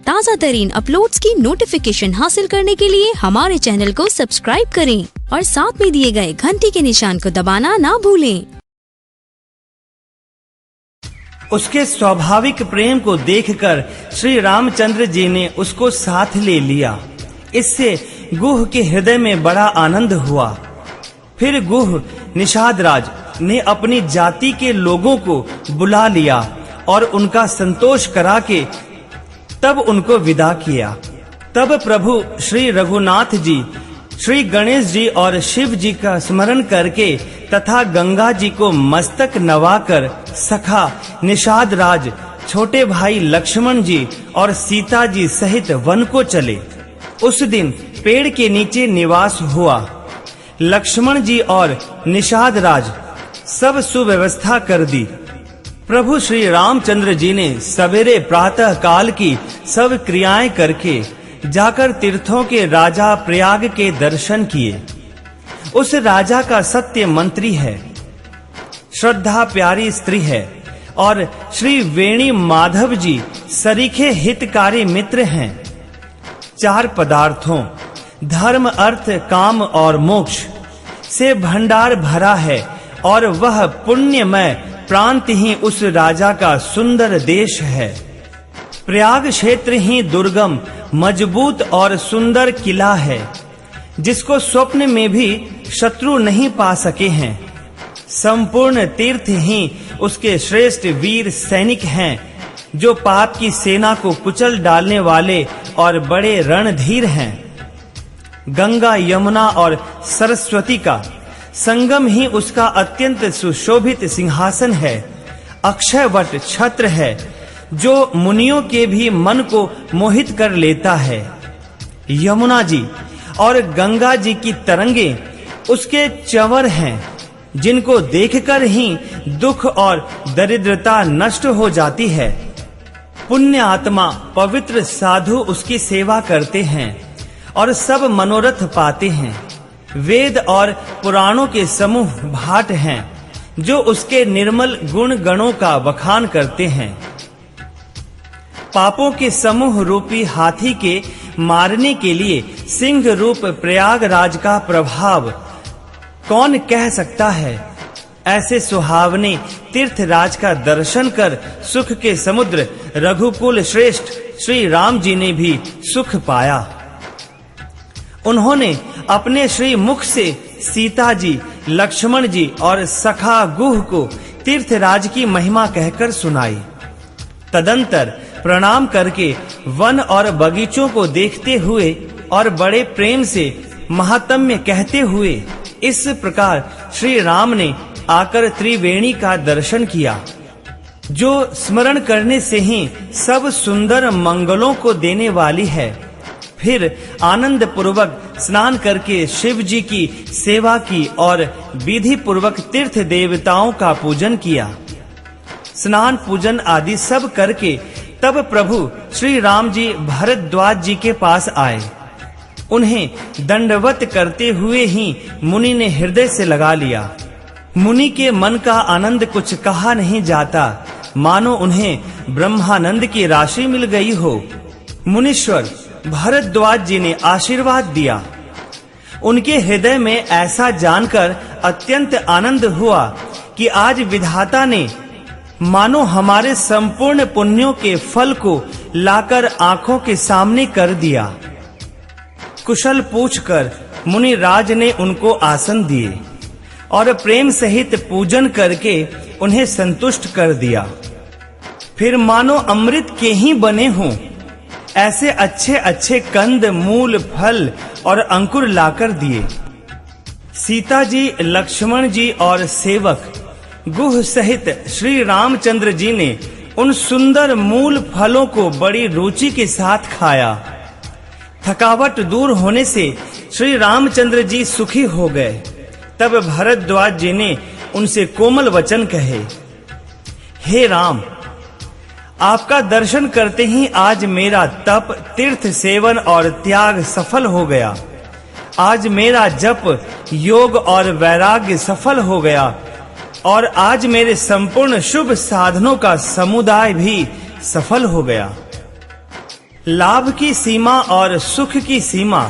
ताज़ा तरीन अपलोड्स की नोटिफिकेशन हासिल करने के लिए हमारे चैनल को सब्सक्राइब करें और साथ में दिए गए घंटी के निशान को दबाना ना भूलें। उसके स्वाभाविक प्रेम को देखकर श्री रामचंद्र जी ने उसको साथ ले लिया। इससे गुह के हृदय में बड़ा आनंद हुआ। फिर गुह निषाद राज ने अपनी जाति के लोगों को बुला लिया और उनका संतोष करा के तब उनको विदा किया। तब प्रभु श्री रघुनाथ जी, श्री गणेश जी और शिव जी का स्मरण करके तथा गंगा जी को मस्तक नवाकर सखा निषाद राज, छोटे भाई लक्ष्मण जी और सीता जी सहित वन को चले। उस दिन पेड़ के नीचे निवास हुआ। लक्ष्मण जी और निषाद राज सब सुव्यवस्था कर दी। प्रभु श्री रामचंद्र जी ने सवेरे प्रातः काल की सब क्रियाएं करके जाकर तीर्थों के राजा प्रयाग के दर्शन किए। उस राजा का सत्य मंत्री है, श्रद्धा प्यारी स्त्री है और श्री वेणी माधव जी सरीखे हितकारी मित्र हैं। 4 पदार्थों धर्म, अर्थ, काम और मोक्ष से भंडार भरा है और वह पुण्यमय प्रांत ही उस राजा का सुंदर देश है। प्रयाग क्षेत्र ही दुर्गम, मजबूत और सुंदर किला है, जिसको स्वप्न में भी शत्रु नहीं पा सके हैं। संपूर्ण तीर्थ ही उसके श्रेष्ठ वीर सैनिक हैं, जो पाप की सेना को कुचल डालने वाले और बड़े रणधीर हैं। गंगा, यमुना और सरस्वती का संगम ही उसका अत्यंत सुशोभित सिंहासन है। अक्षय वट छत्र है, जो मुनियों के भी मन को मोहित कर लेता है। यमुना जी और गंगा जी की तरंगे उसके चंवर हैं, जिनको देखकर ही दुख और दरिद्रता नष्ट हो जाती है। पुण्य आत्मा, पवित्र साधु उसकी सेवा करते हैं और सब मनोरथ पाते हैं। वेद और पुराणों के समूह भाट हैं, जो उसके निर्मल गुण गणों का बखान करते हैं। पापों के समूह रूपी हाथी के मारने के लिए सिंह रूप प्रयागराज का प्रभाव कौन कह सकता है। ऐसे सुहावने तीर्थराज का दर्शन कर सुख के समुद्र रघुकुल श्रेष्ठ श्री राम जी ने भी सुख पाया। उन्होंने अपने श्री मुख से सीता जी, लक्ष्मण जी और सखा गुह को तीर्थराज की महिमा कहकर सुनाई। तदंतर प्रणाम करके वन और बगीचों को देखते हुए और बड़े प्रेम से महात्म्य कहते हुए इस प्रकार श्री राम ने आकर त्रिवेणी का दर्शन किया, जो स्मरण करने से ही सब सुंदर मंगलों को देने वाली है। फिर आनंद पूर्वक स्नान करके शिव जी की सेवा की और विधि पूर्वक तीर्थ देवताओं का पूजन किया। स्नान पूजन आदि सब करके तब प्रभु श्री राम जी भरद्वाज जी के पास आए। उन्हें दंडवत करते हुए ही मुनि ने हृदय से लगा लिया। मुनि के मन का आनंद कुछ कहा नहीं जाता, मानो उन्हें ब्रह्मानंद की राशि मिल गई हो। मुनीश्वर भरद्वाज जी ने आशीर्वाद दिया। उनके हृदय में ऐसा जानकर अत्यंत आनंद हुआ कि आज विधाता ने मानो हमारे संपूर्ण पुण्यों के फल को लाकर आंखों के सामने कर दिया। कुशल पूछकर मुनि राज ने उनको आसन दिए और प्रेम सहित पूजन करके उन्हें संतुष्ट कर दिया। फिर मानो अमृत के ही बने हों ऐसे अच्छे अच्छे कंद, मूल, फल और अंकुर लाकर दिए। सीता जी, लक्ष्मण जी और सेवक गुह सहित श्री रामचंद्र जी ने उन सुंदर मूल फलों को बड़ी रुचि के साथ खाया। थकावट दूर होने से श्री रामचंद्र जी सुखी हो गए। तब भरद्वाज जी ने उनसे कोमल वचन कहे, हे राम, आपका दर्शन करते ही आज मेरा तप, तीर्थ सेवन और त्याग सफल हो गया। आज मेरा जप, योग और वैराग्य सफल हो गया और आज मेरे संपूर्ण शुभ साधनों का समुदाय भी सफल हो गया। लाभ की सीमा और सुख की सीमा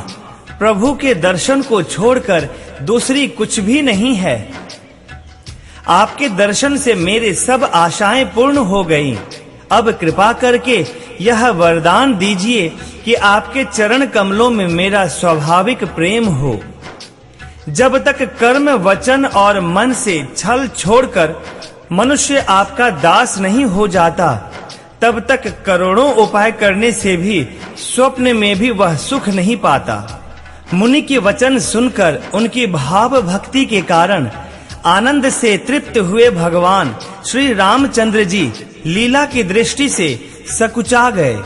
प्रभु के दर्शन को छोड़कर दूसरी कुछ भी नहीं है। आपके दर्शन से मेरे सब आशाएं पूर्ण हो गईं। अब कृपा करके यह वरदान दीजिए कि आपके चरण कमलों में मेरा स्वाभाविक प्रेम हो। जब तक कर्म, वचन और मन से छल छोड़कर मनुष्य आपका दास नहीं हो जाता, तब तक करोड़ों उपाय करने से भी स्वप्न में भी वह सुख नहीं पाता। मुनि के वचन सुनकर उनकी भाव भक्ति के कारण आनंद से तृप्त हुए भगवान श्री रामचंद्र जी लीला की दृष्टि से सकुचा गए।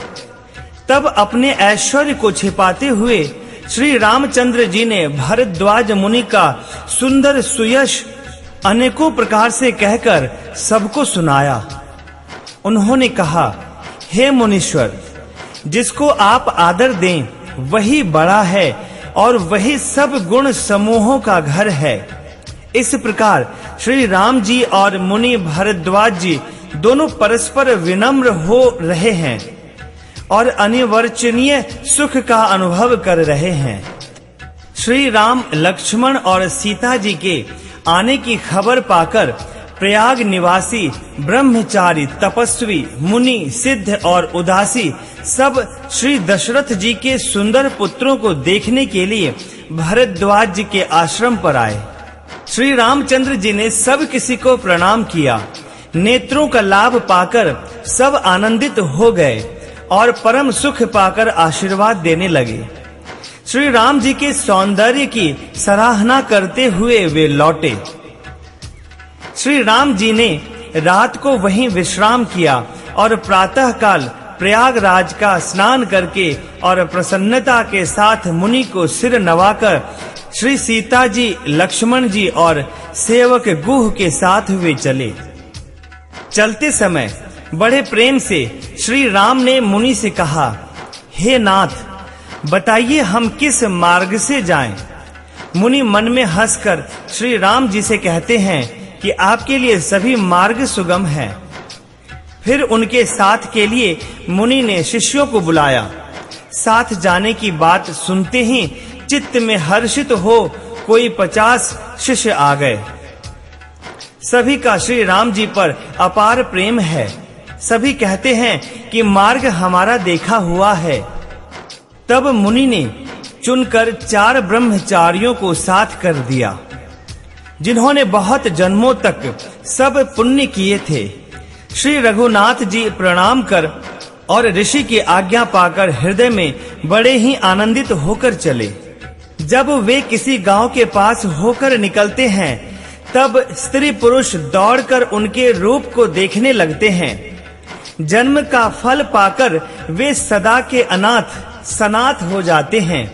तब अपने ऐश्वर्य को छिपाते हुए श्री रामचंद्र जी ने भरद्वाज मुनि का सुंदर सुयश अनेकों प्रकार से कहकर सबको सुनाया। उन्होंने कहा, हे मुनीश्वर, जिसको आप आदर दें वही बड़ा है और वही सब गुण समूहों का घर है। इस प्रकार श्री राम जी और मुनि भरद्वाज जी दोनों परस्पर विनम्र हो रहे हैं और अनिवर्चनीय सुख का अनुभव कर रहे हैं। श्री राम, लक्ष्मण और सीता जी के आने की खबर पाकर प्रयाग निवासी ब्रह्मचारी, तपस्वी, मुनि, सिद्ध और उदासी सब श्री दशरथ जी के सुंदर पुत्रों को देखने के लिए भरद्वाज जी के आश्रम पर आए। श्री रामचंद्र जी ने सब किसी को प्रणाम किया। नेत्रों का लाभ पाकर सब आनंदित हो गए और परम सुख पाकर आशीर्वाद देने लगे। श्री राम जी के सौंदर्य की सराहना करते हुए वे लौटे। श्री राम जी ने रात को वहीं विश्राम किया और प्रातः काल प्रयागराज का स्नान करके और प्रसन्नता के साथ मुनि को सिर नवाकर श्री सीता जी, लक्ष्मण जी और सेवक गुह के साथ वे चले। चलते समय बड़े प्रेम से श्री राम ने मुनि से कहा, हे नाथ, बताइए हम किस मार्ग से जाएं? मुनि मन में हंसकर श्री राम जी से कहते हैं कि आपके लिए सभी मार्ग सुगम हैं। फिर उनके साथ के लिए मुनि ने शिष्यों को बुलाया। साथ जाने की बात सुनते ही चित्त में हर्षित हो कोई 50 शिष्य आ गए। सभी का श्री राम जी पर अपार प्रेम है। सभी कहते हैं कि मार्ग हमारा देखा हुआ है। तब मुनि ने चुनकर 4 ब्रह्मचारियों को साथ कर दिया, जिन्होंने बहुत जन्मों तक सब पुण्य किए थे। श्री रघुनाथ जी प्रणाम कर और ऋषि की आज्ञा पाकर हृदय में बड़े ही आनंदित होकर चले। जब वे किसी गांव के पास होकर निकलते हैं, तब स्त्री पुरुष दौड़कर उनके रूप को देखने लगते हैं। जन्म का फल पाकर वे सदा के अनाथ सनाथ हो जाते हैं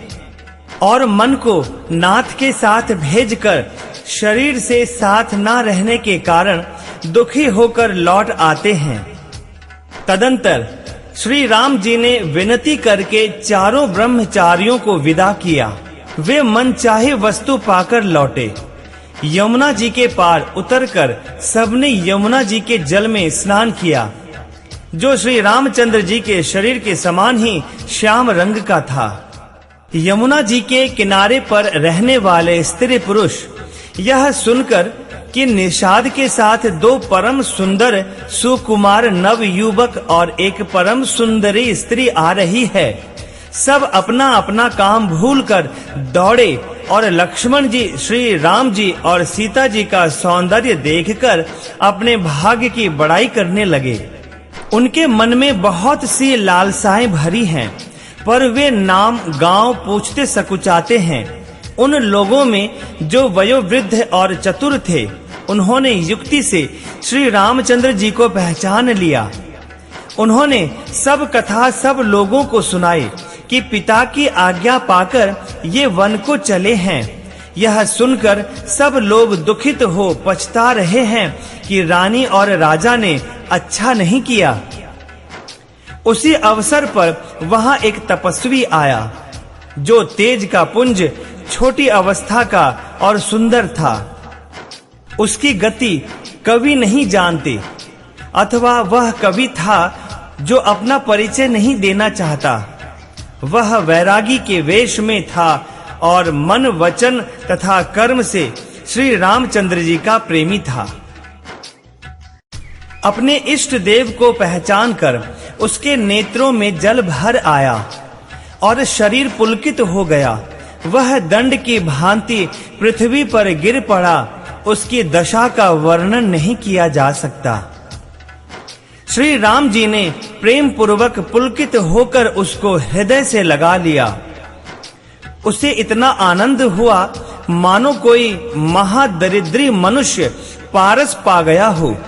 और मन को नाथ के साथ भेजकर शरीर से साथ ना रहने के कारण दुखी होकर लौट आते हैं। तदंतर श्री राम जी ने विनती करके चारों ब्रह्मचारियों को विदा किया। वे मनचाहे वस्तु पाकर लौटे। यमुना जी के पार उतरकर सबने यमुना जी के जल में स्नान किया, जो श्री रामचंद्र जी के शरीर के समान ही श्याम रंग का था। यमुना जी के किनारे पर रहने वाले स्त्री पुरुष यह सुनकर कि निषाद के साथ 2 परम सुंदर सुकुमार नव युवक और एक परम सुंदरी स्त्री आ रही है, सब अपना अपना काम भूलकर दौड़े और लक्ष्मण जी, श्री राम जी और सीता जी का सौंदर्य देखकर अपने भाग्य की बड़ाई करने लगे। उनके मन में बहुत सी लालसाएं भरी हैं, पर वे नाम गांव पूछते सकुचाते हैं। उन लोगों में जो वयोवृद्ध और चतुर थे, उन्होंने युक्ति से श्री रामचंद्र जी को पहचान लिया। उन्होंने सब कथा सब लोगों को सुनाई कि पिता की आज्ञा पाकर ये वन को चले हैं। यह सुनकर सब लोग दुखित हो पछता रहे हैं कि रानी और राजा ने अच्छा नहीं किया। उसी अवसर पर वहां एक तपस्वी आया, जो तेज का पुंज, छोटी अवस्था का और सुंदर था। उसकी गति कवि नहीं जानते, अथवा वह कवि था जो अपना परिचय नहीं देना चाहता। वह वैरागी के वेश में था और मन, वचन तथा कर्म से श्री रामचंद्र जी का प्रेमी था। अपने इष्ट देव को पहचान कर उसके नेत्रों में जल भर आया और शरीर पुलकित हो गया। वह दंड की भांति पृथ्वी पर गिर पड़ा। उसकी दशा का वर्णन नहीं किया जा सकता। श्री राम जी ने प्रेम पूर्वक पुलकित होकर उसको हृदय से लगा लिया। उसे इतना आनंद हुआ मानो कोई महादरिद्री मनुष्य पारस पा गया हो।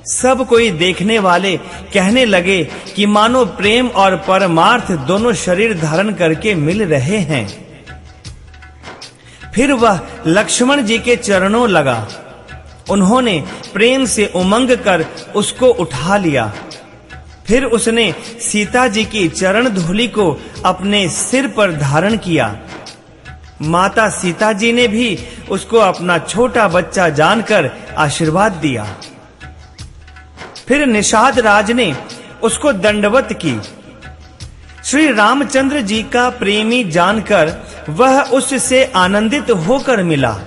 सब कोई देखने वाले कहने लगे कि मानो प्रेम और परमार्थ दोनों शरीर धारण करके मिल रहे हैं। फिर वह लक्ष्मण जी के चरणों लगा। उन्होंने प्रेम से उमंग कर उसको उठा लिया। फिर उसने सीता जी की चरण धूलि को अपने सिर पर धारण किया। माता सीता जी ने भी उसको अपना छोटा बच्चा जानकर आशीर्वाद दिया। फिर निषाद राज ने उसको दंडवत की। श्री रामचंद्र जी का प्रेमी जानकर वह उससे आनंदित होकर मिला।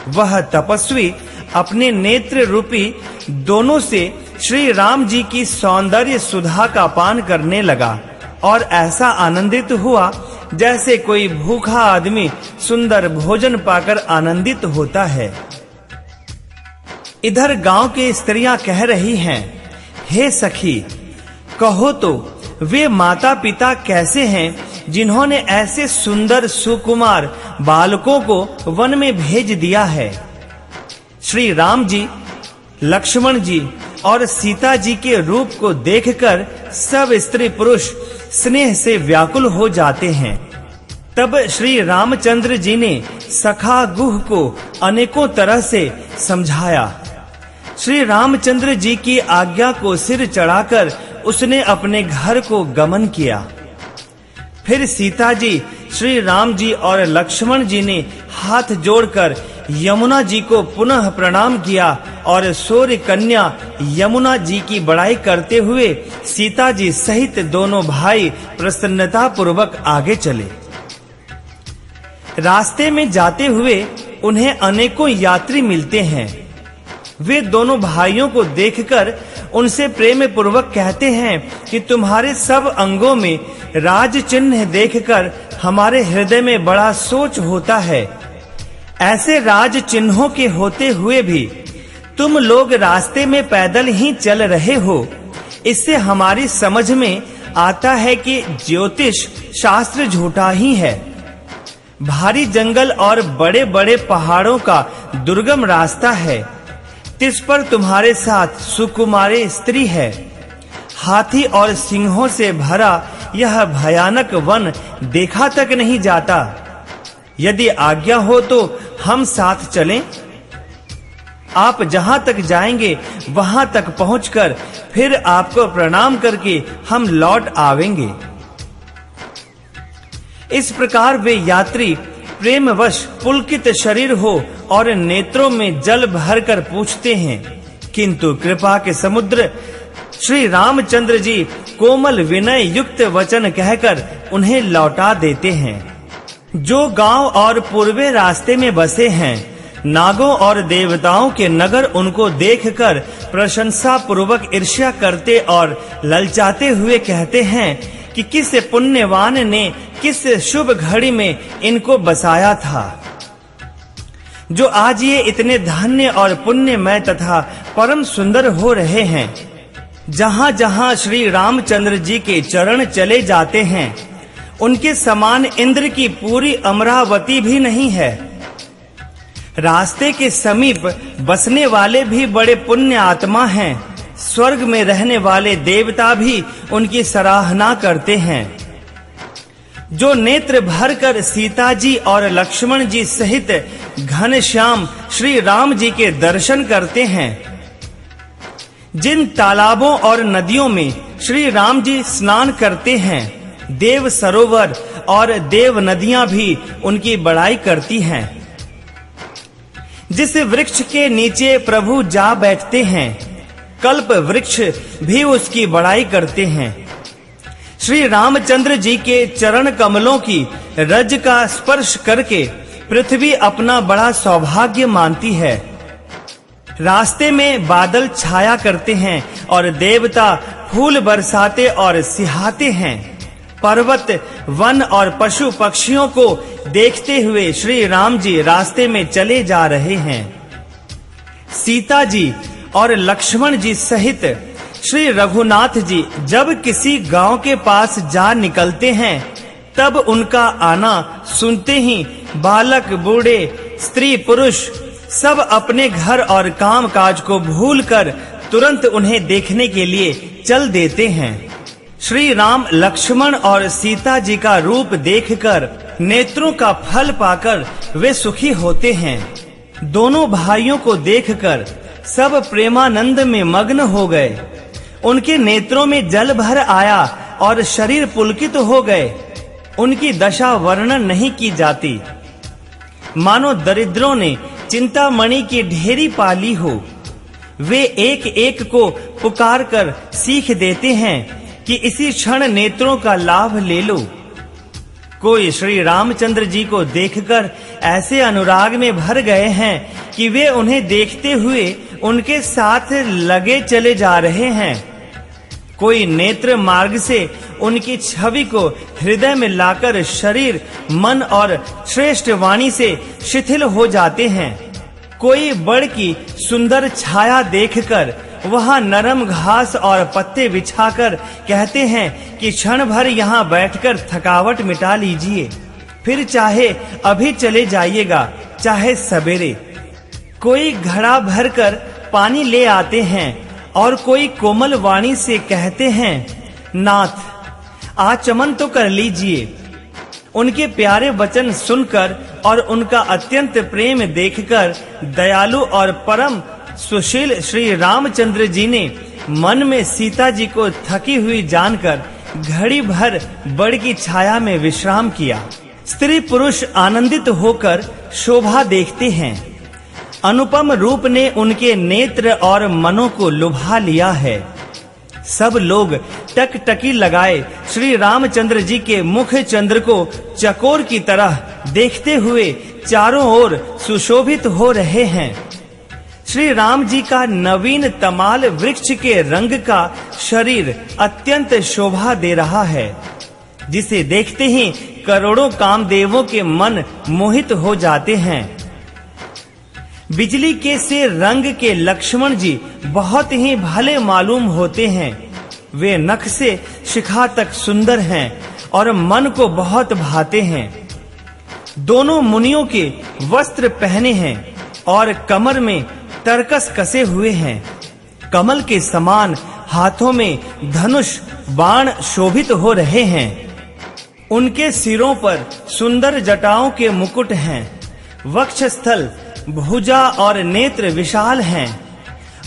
वह तपस्वी अपने नेत्र रूपी दोनों से श्री राम जी की सौंदर्य सुधा का पान करने लगा और ऐसा आनंदित हुआ जैसे कोई भूखा आदमी सुंदर भोजन पाकर आनंदित होता है। इधर गांव की स्त्रियां कह रही हैं, हे सखी, कहो तो वे माता पिता कैसे हैं जिन्होंने ऐसे सुंदर सुकुमार बालकों को वन में भेज दिया है। श्री राम जी, लक्ष्मण जी और सीता जी के रूप को देखकर सब स्त्री पुरुष स्नेह से व्याकुल हो जाते हैं। तब श्री रामचंद्र जी ने सखा गुह को अनेकों तरह से समझाया। श्री रामचंद्र जी की आज्ञा को सिर चढ़ाकर उसने अपने घर को गमन किया। फिर सीता जी, श्री राम जी और लक्ष्मण जी ने हाथ जोड़कर यमुना जी को पुनः प्रणाम किया और सूर्य कन्या यमुना जी की बड़ाई करते हुए सीता जी सहित दोनों भाई प्रसन्नता पूर्वक आगे चले। रास्ते में जाते हुए उन्हें अनेकों यात्री मिलते हैं। वे दोनों भाइयों को देखकर उनसे प्रेम पूर्वक कहते हैं कि तुम्हारे सब अंगों में राज चिन्ह देखकर हमारे हृदय में बड़ा सोच होता है। ऐसे राज चिन्हों के होते हुए भी तुम लोग रास्ते में पैदल ही चल रहे हो। इससे हमारी समझ में आता है कि ज्योतिष शास्त्र झूठा ही है। भारी जंगल और बड़े-बड़े पहाड़ों का दुर्गम रास्ता है। तिस पर तुम्हारे साथ सुकुमारी स्त्री है। हाथी और सिंहों से भरा यह भयानक वन देखा तक नहीं जाता। यदि आज्ञा हो तो हम साथ चलें। आप जहां तक जाएंगे वहां तक पहुंचकर फिर आपको प्रणाम करके हम लौट आवेंगे। इस प्रकार वे यात्री प्रेमवश पुलकित शरीर हो और नेत्रों में जल भरकर पूछते हैं, किंतु कृपा के समुद्र श्री रामचंद्र जी कोमल विनय युक्त वचन कहकर उन्हें लौटा देते हैं। जो गांव और पूर्वे रास्ते में बसे हैं, नागों और देवताओं के नगर उनको देखकर प्रशंसा पूर्वक ईर्ष्या करते और ललचाते हुए कहते हैं कि किस पुण्यवान ने किस शुभ घड़ी में इनको बसाया था, जो आज ये इतने धन्य और पुण्यमय तथा परम सुंदर हो रहे हैं। जहां-जहां श्री रामचंद्र जी के चरण चले जाते हैं, उनके समान इंद्र की पूरी अमरावती भी नहीं है। रास्ते के समीप बसने वाले भी बड़े पुण्य आत्मा हैं। स्वर्ग में रहने वाले देवता भी उनकी सराहना करते हैं। जो नेत्र भरकर सीता जी और लक्ष्मण जी सहित घनश्याम श्री राम जी के दर्शन करते हैं। जिन तालाबों और नदियों में श्री राम जी स्नान करते हैं, देव सरोवर और देव नदियां भी उनकी बड़ाई करती हैं। जिस वृक्ष के नीचे प्रभु जा बैठते हैं, कल्प वृक्ष भी उसकी बड़ाई करते हैं। श्री रामचंद्र जी के चरण कमलों की रज का स्पर्श करके पृथ्वी अपना बड़ा सौभाग्य मानती है। रास्ते में बादल छाया करते हैं और देवता फूल बरसाते और सिहाते हैं। पर्वत, वन और पशु पक्षियों को देखते हुए श्री राम जी रास्ते में चले जा रहे हैं। सीता जी और लक्ष्मण जी सहित श्री रघुनाथ जी जब किसी गांव के पास जा निकलते हैं, तब उनका आना सुनते ही बालक, बूढ़े, स्त्री, पुरुष सब अपने घर और काम काज को भूलकर तुरंत उन्हें देखने के लिए चल देते हैं। श्री राम, लक्ष्मण और सीता जी का रूप देखकर नेत्रों का फल पाकर वे सुखी होते हैं। दोनों भाइयों को देखकर सब प्रेमानंद में मग्न हो गए। उनके नेत्रों में जल भर आया और शरीर पुलकित हो गए। उनकी दशा वर्णन नहीं की जाती, मानो दरिद्रों ने चिंतामणि की ढेरी पाली हो। वे एक एक को पुकार कर सीख देते हैं कि इसी क्षण नेत्रों का लाभ ले लो। कोई श्री रामचंद्र जी को देखकर ऐसे अनुराग में भर गए हैं कि वे उन्हें देखते हुए उनके साथ लगे चले जा रहे हैं। कोई नेत्र मार्ग से उनकी छवि को हृदय में लाकर शरीर, मन और श्रेष्ठ वाणी से शिथिल हो जाते हैं। कोई बड़ की सुंदर छाया देखकर वहां नरम घास और पत्ते बिछाकर कहते हैं कि क्षण भर यहाँ बैठकर थकावट मिटा लीजिए, फिर चाहे अभी चले जाइएगा, चाहे सवेरे। कोई घड़ा भरकर पानी ले आते हैं और कोई कोमल वाणी से कहते हैं, नाथ आचमन तो कर लीजिए। उनके प्यारे वचन सुनकर और उनका अत्यंत प्रेम देखकर दयालु और परम सुशील श्री रामचंद्र जी ने मन में सीता जी को थकी हुई जानकर घड़ी भर बड़ की छाया में विश्राम किया। स्त्री पुरुष आनंदित होकर शोभा देखते हैं। अनुपम रूप ने उनके नेत्र और मनों को लुभा लिया है। सब लोग टकटकी लगाए श्री रामचंद्र जी के मुख चंद्र को चकोर की तरह देखते हुए चारों ओर सुशोभित हो रहे हैं। श्री राम जी का नवीन तमाल वृक्ष के रंग का शरीर अत्यंत शोभा दे रहा है, जिसे देखते ही करोड़ों कामदेवों के मन मोहित हो जाते हैं। बिजली के से रंग के लक्ष्मण जी बहुत ही भले मालूम होते हैं। वे नख से शिखा तक सुंदर हैं और मन को बहुत भाते हैं। दोनों मुनियों के वस्त्र पहने हैं और कमर में तरकस कसे हुए हैं। कमल के समान हाथों में धनुष बाण शोभित हो रहे हैं। उनके सिरों पर सुंदर जटाओं के मुकुट हैं। वक्षस्थल, भुजा और नेत्र विशाल हैं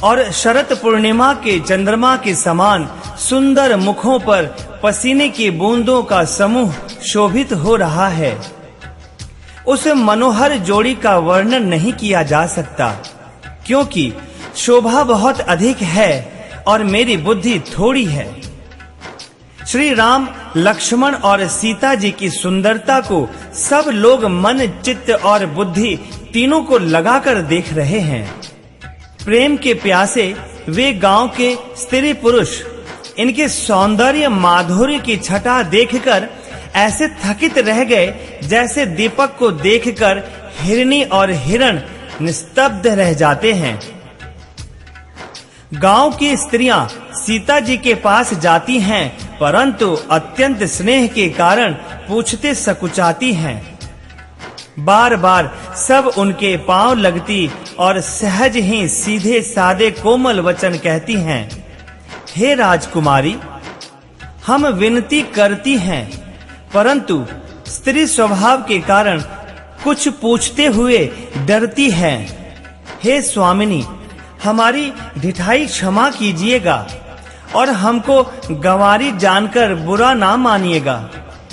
और शरत पूर्णिमा के चंद्रमा के समान सुंदर मुखों पर पसीने की बूंदों का समूह शोभित हो रहा है। उस मनोहर जोड़ी का वर्णन नहीं किया जा सकता, क्योंकि शोभा बहुत अधिक है और मेरी बुद्धि थोड़ी है। श्री राम, लक्ष्मण और सीता जी की सुंदरता को सब लोग मन, चित्त और बुद्धि तीनों को लगाकर देख रहे हैं। प्रेम के प्यासे वे गांव के स्त्री पुरुष इनके सौंदर्य माधुर्य की छटा देखकर ऐसे थकित रह गए जैसे दीपक को देखकर हिरनी और हिरण निस्तब्ध रह जाते हैं। गांव की स्त्रियां सीता जी के पास जाती हैं, परंतु अत्यंत स्नेह के कारण पूछते सकुचाती हैं। बार बार सब उनके पांव लगती और सहज ही सीधे सादे कोमल वचन कहती हैं, हे राजकुमारी, हम विनती करती हैं, परंतु स्त्री स्वभाव के कारण कुछ पूछते हुए डरती हैं। हे स्वामिनी, हमारी ढिठाई क्षमा कीजिएगा और हमको गंवारी जानकर बुरा ना मानिएगा।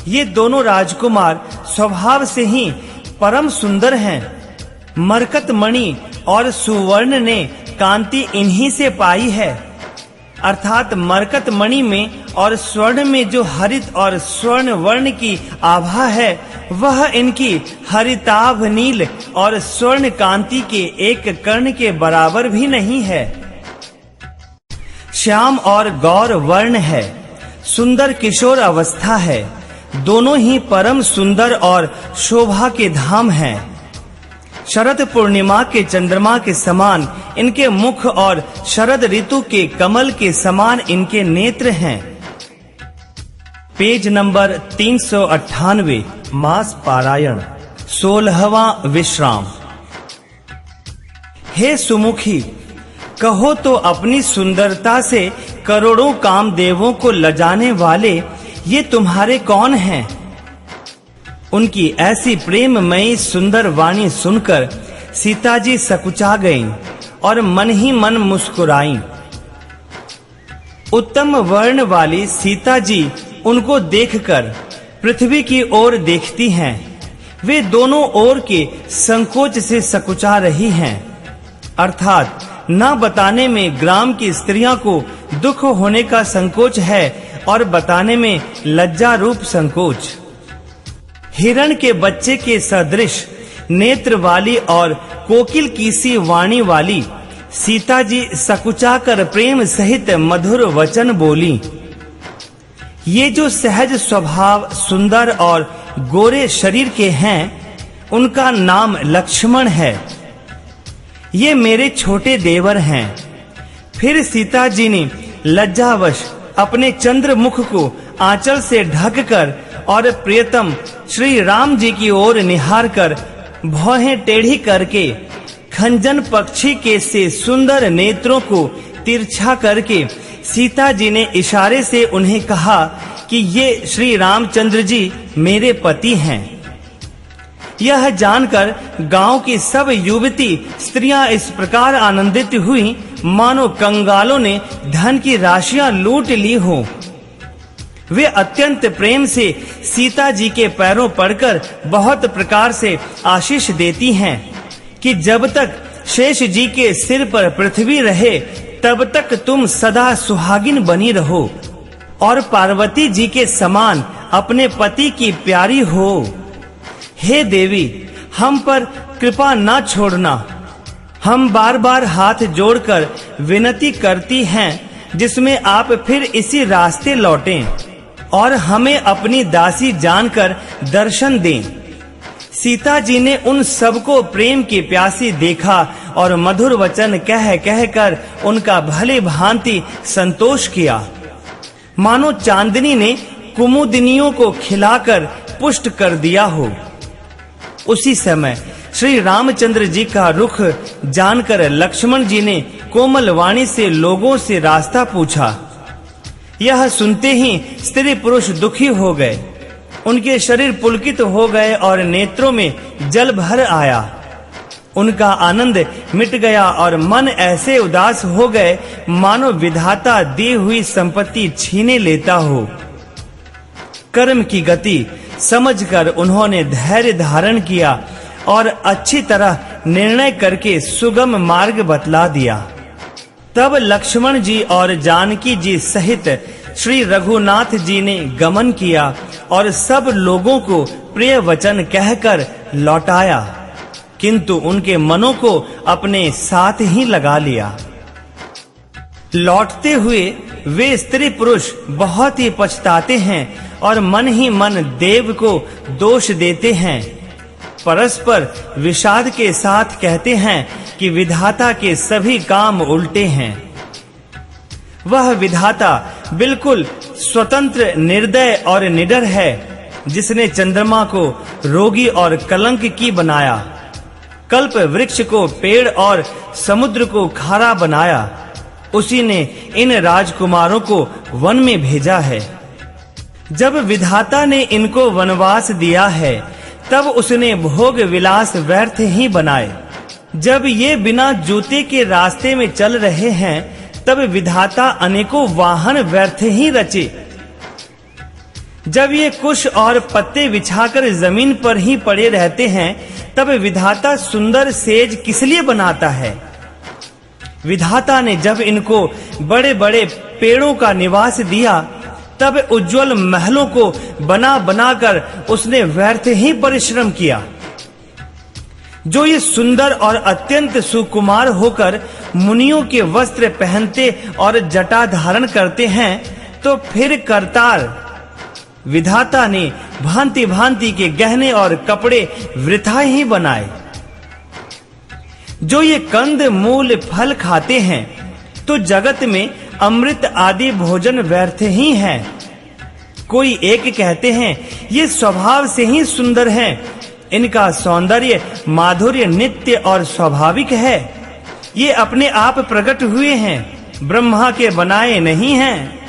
ये दोनों राजकुमार स्वभाव से ही परम सुंदर हैं। मरकत मणि और सुवर्ण ने कांति इन्हीं से पाई है। अर्थात मरकत मणि में और स्वर्ण में जो हरित और स्वर्ण वर्ण की आभा है, वह इनकी हरिताभ नील और स्वर्ण कांति के एक कर्ण के बराबर भी नहीं है। श्याम और गौर वर्ण है, सुंदर किशोर अवस्था है। दोनों ही परम सुंदर और शोभा के धाम हैं। शरद पूर्णिमा के चंद्रमा के समान इनके मुख और शरद ऋतु के कमल के समान इनके नेत्र हैं। पेज नंबर 398, मास पारायण, 16वां विश्राम। हे सुमुखी, कहो तो अपनी सुंदरता से करोड़ों कामदेवों को लजाने वाले ये तुम्हारे कौन हैं? उनकी ऐसी प्रेममयी सुंदर वाणी सुनकर सीता जी सकुचा गईं और मन ही मन मुस्कुराईं। उत्तम वर्ण वाली सीता जी उनको देखकर पृथ्वी की ओर देखती हैं। वे दोनों ओर के संकोच से सकुचा रही हैं, अर्थात न बताने में ग्राम की स्त्रियां को दुख होने का संकोच है और बताने में लज्जा रूप संकोच। हिरण के बच्चे के सदृश नेत्र वाली और कोकिल की सी वाणी वाली सीता जी सकुचाकर प्रेम सहित मधुर वचन बोली। ये जो सहज स्वभाव सुंदर और गोरे शरीर के हैं, उनका नाम लक्ष्मण है। ये मेरे छोटे देवर हैं। फिर सीता जी ने लज्जावश अपने चंद्र मुख को आंचल से ढककर और प्रियतम श्री राम जी की ओर निहार कर भौहें टेढ़ी करके खंजन पक्षी के से सुंदर नेत्रों को तिरछा करके सीता जी ने इशारे से उन्हें कहा कि ये श्री रामचंद्र जी मेरे पति हैं। यह जानकर गांव की सब युवती स्त्रियां इस प्रकार आनंदित हुई मानो कंगालों ने धन की राशियां लूट ली हो। वे अत्यंत प्रेम से सीता जी के पैरों पड़कर बहुत प्रकार से आशीष देती हैं कि जब तक शेष जी के सिर पर पृथ्वी रहे तब तक तुम सदा सुहागिन बनी रहो और पार्वती जी के समान अपने पति की प्यारी हो। हे देवी, हम पर कृपा न छोड़ना। हम बार बार हाथ जोड़कर विनती करती हैं जिसमें आप फिर इसी रास्ते लौटें और हमें अपनी दासी जानकर दर्शन दें। सीता जी ने उन सबको प्रेम की प्यासी देखा और मधुर वचन कह कहकर उनका भली भांति संतोष किया। मानो चांदनी ने कुमुदिनियों को खिलाकर पुष्ट कर दिया हो। उसी समय श्री रामचंद्र जी का रुख जानकर लक्ष्मण जी ने कोमल वाणी से लोगों से रास्ता पूछा। यह सुनते ही स्त्री पुरुष दुखी हो गए। उनके शरीर पुलकित हो गए और नेत्रों में जल भर आया। उनका आनंद मिट गया और मन ऐसे उदास हो गए मानो विधाता दी हुई संपत्ति छीने लेता हो। कर्म की गति समझकर उन्होंने धैर्य धारण किया और अच्छी तरह निर्णय करके सुगम मार्ग बतला दिया। तब लक्ष्मण जी और जानकी जी सहित श्री रघुनाथ जी ने गमन किया और सब लोगों को प्रिय वचन कहकर लौटाया, किंतु उनके मनों को अपने साथ ही लगा लिया। लौटते हुए वे स्त्री पुरुष बहुत ही पछताते हैं और मन ही मन देव को दोष देते हैं। परस्पर विषाद के साथ कहते हैं कि विधाता के सभी काम उल्टे हैं। वह विधाता बिल्कुल स्वतंत्र, निर्दय और निडर है, जिसने चंद्रमा को रोगी और कलंक की बनाया, कल्प वृक्ष को पेड़ और समुद्र को खारा बनाया। उसी ने इन राजकुमारों को वन में भेजा है। जब विधाता ने इनको वनवास दिया है, तब उसने भोग विलास व्यर्थ ही बनाए। जब ये बिना जूते के रास्ते में चल रहे हैं, तब विधाता अनेकों वाहन व्यर्थ ही रचे। जब ये कुश और पत्ते बिछाकर जमीन पर ही पड़े रहते हैं, तब विधाता सुंदर सेज किस लिए बनाता है? विधाता ने जब इनको बड़े-बड़े पेड़ों का निवास दिया, तब उज्जवल महलों को बना बनाकर उसने व्यर्थ ही परिश्रम किया। जो ये सुंदर और अत्यंत सुकुमार होकर मुनियों के वस्त्र पहनते और जटा धारण करते हैं, तो फिर करतार विधाता ने भांति भांति के गहने और कपड़े वृथा ही बनाए। जो ये कंद मूल फल खाते हैं, तो जगत में अमृत आदि भोजन व्यर्थ ही हैं। कोई एक कहते हैं ये स्वभाव से ही सुंदर हैं, इनका सौंदर्य माधुर्य नित्य और स्वाभाविक है, ये अपने आप प्रकट हुए हैं, ब्रह्मा के बनाए नहीं हैं।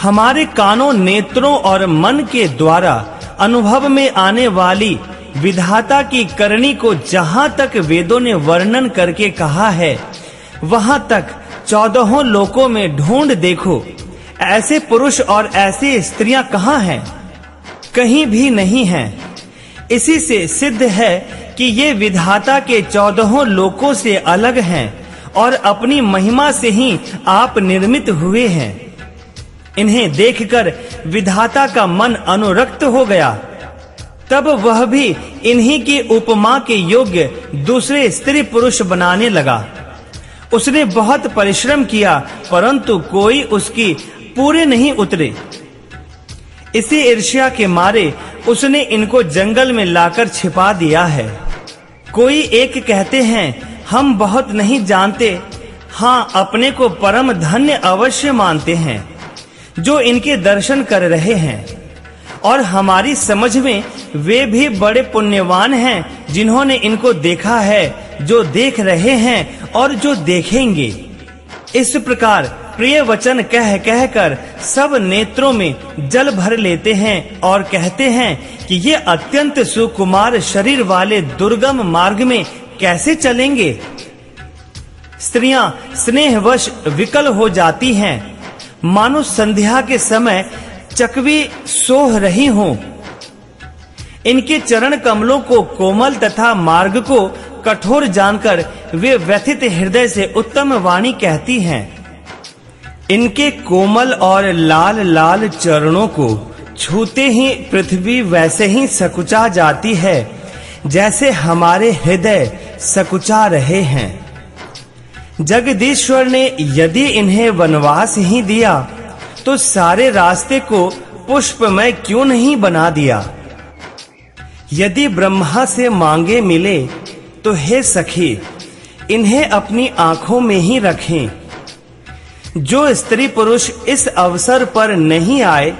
हमारे कानों नेत्रों और मन के द्वारा अनुभव में आने वाली विधाता की करनी को जहां तक वेदों ने वर्णन करके कहा है, वहां तक 14 लोकों में ढूंढ देखो, ऐसे पुरुष और ऐसी स्त्रियां कहां हैं? कहीं भी नहीं हैं। इसी से सिद्ध है कि ये विधाता के 14 लोकों से अलग हैं और अपनी महिमा से ही आप निर्मित हुए हैं। इन्हें देखकर विधाता का मन अनुरक्त हो गया, तब वह भी इन्हीं की उपमा के योग्य दूसरे स्त्री पुरुष बनाने लगा। उसने बहुत परिश्रम किया, परंतु कोई उसकी पूरे नहीं उतरे। इसी ईर्ष्या के मारे उसने इनको जंगल में लाकर छिपा दिया है। कोई एक कहते हैं हम बहुत नहीं जानते, हाँ अपने को परम धन्य अवश्य मानते हैं जो इनके दर्शन कर रहे हैं, और हमारी समझ में वे भी बड़े पुण्यवान हैं जिन्होंने इनको देखा है, जो देख रहे हैं और जो देखेंगे। इस प्रकार प्रिय वचन कह कहकर सब नेत्रों में जल भर लेते हैं और कहते हैं कि ये अत्यंत सुकुमार शरीर वाले दुर्गम मार्ग में कैसे चलेंगे। स्त्रियां स्नेहवश विकल हो जाती हैं, मानो संध्या के समय चकवी सोह रही हों। इनके चरण कमलों को कोमल तथा मार्ग को कठोर जानकर वे व्यथित हृदय से उत्तम वाणी कहती हैं। इनके कोमल और लाल लाल चरणों को छूते ही पृथ्वी वैसे ही सकुचा जाती है जैसे हमारे हृदय सकुचा रहे हैं। जगदीश्वर ने यदि इन्हें वनवास ही दिया तो सारे रास्ते को पुष्पमय क्यों नहीं बना दिया। यदि ब्रह्मा से मांगे मिले तो हे सखी इन्हें अपनी आंखों में ही रखें। जो स्त्री पुरुष इस अवसर पर नहीं आए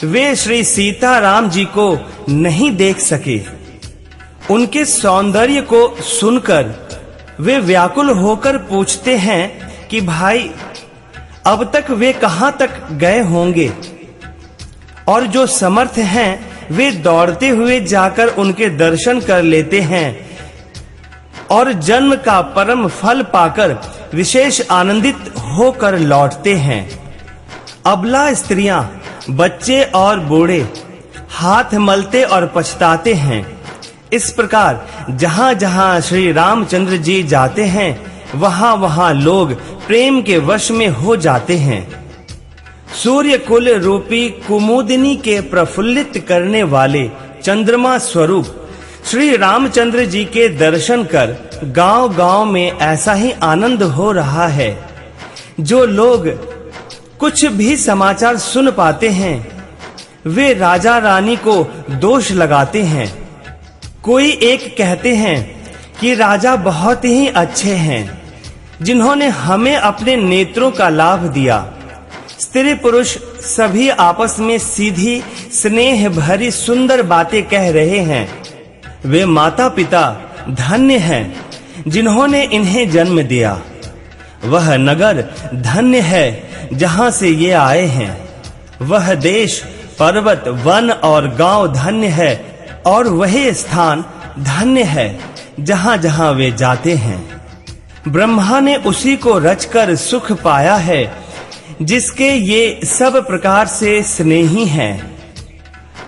वे श्री सीताराम जी को नहीं देख सके। उनके सौंदर्य को सुनकर वे व्याकुल होकर पूछते हैं कि भाई अब तक वे कहां तक गए होंगे। और जो समर्थ हैं वे दौड़ते हुए जाकर उनके दर्शन कर लेते हैं और जन्म का परम फल पाकर विशेष आनंदित होकर लौटते हैं। अबला स्त्रियां, बच्चे और बूढ़े हाथ मलते और पछताते हैं। इस प्रकार जहां-जहां श्री रामचंद्र जी जाते हैं वहां-वहां लोग प्रेम के वश में हो जाते हैं। सूर्य कुल रूपी कुमुदिनी के प्रफुल्लित करने वाले चंद्रमा स्वरूप श्री रामचंद्र जी के दर्शन कर गांव-गांव में ऐसा ही आनंद हो रहा है। जो लोग कुछ भी समाचार सुन पाते हैं वे राजा रानी को दोष लगाते हैं। कोई एक कहते हैं कि राजा बहुत ही अच्छे हैं जिन्होंने हमें अपने नेत्रों का लाभ दिया। स्त्री पुरुष सभी आपस में सीधी स्नेह भरी सुंदर बातें कह रहे हैं। वे माता पिता धन्य हैं जिन्होंने इन्हें जन्म दिया। वह नगर धन्य है जहां से ये आए हैं। वह देश पर्वत वन और गांव धन्य है और वही स्थान धन्य है जहां-जहां वे जाते हैं। ब्रह्मा ने उसी को रचकर सुख पाया है जिसके ये सब प्रकार से स्नेही हैं।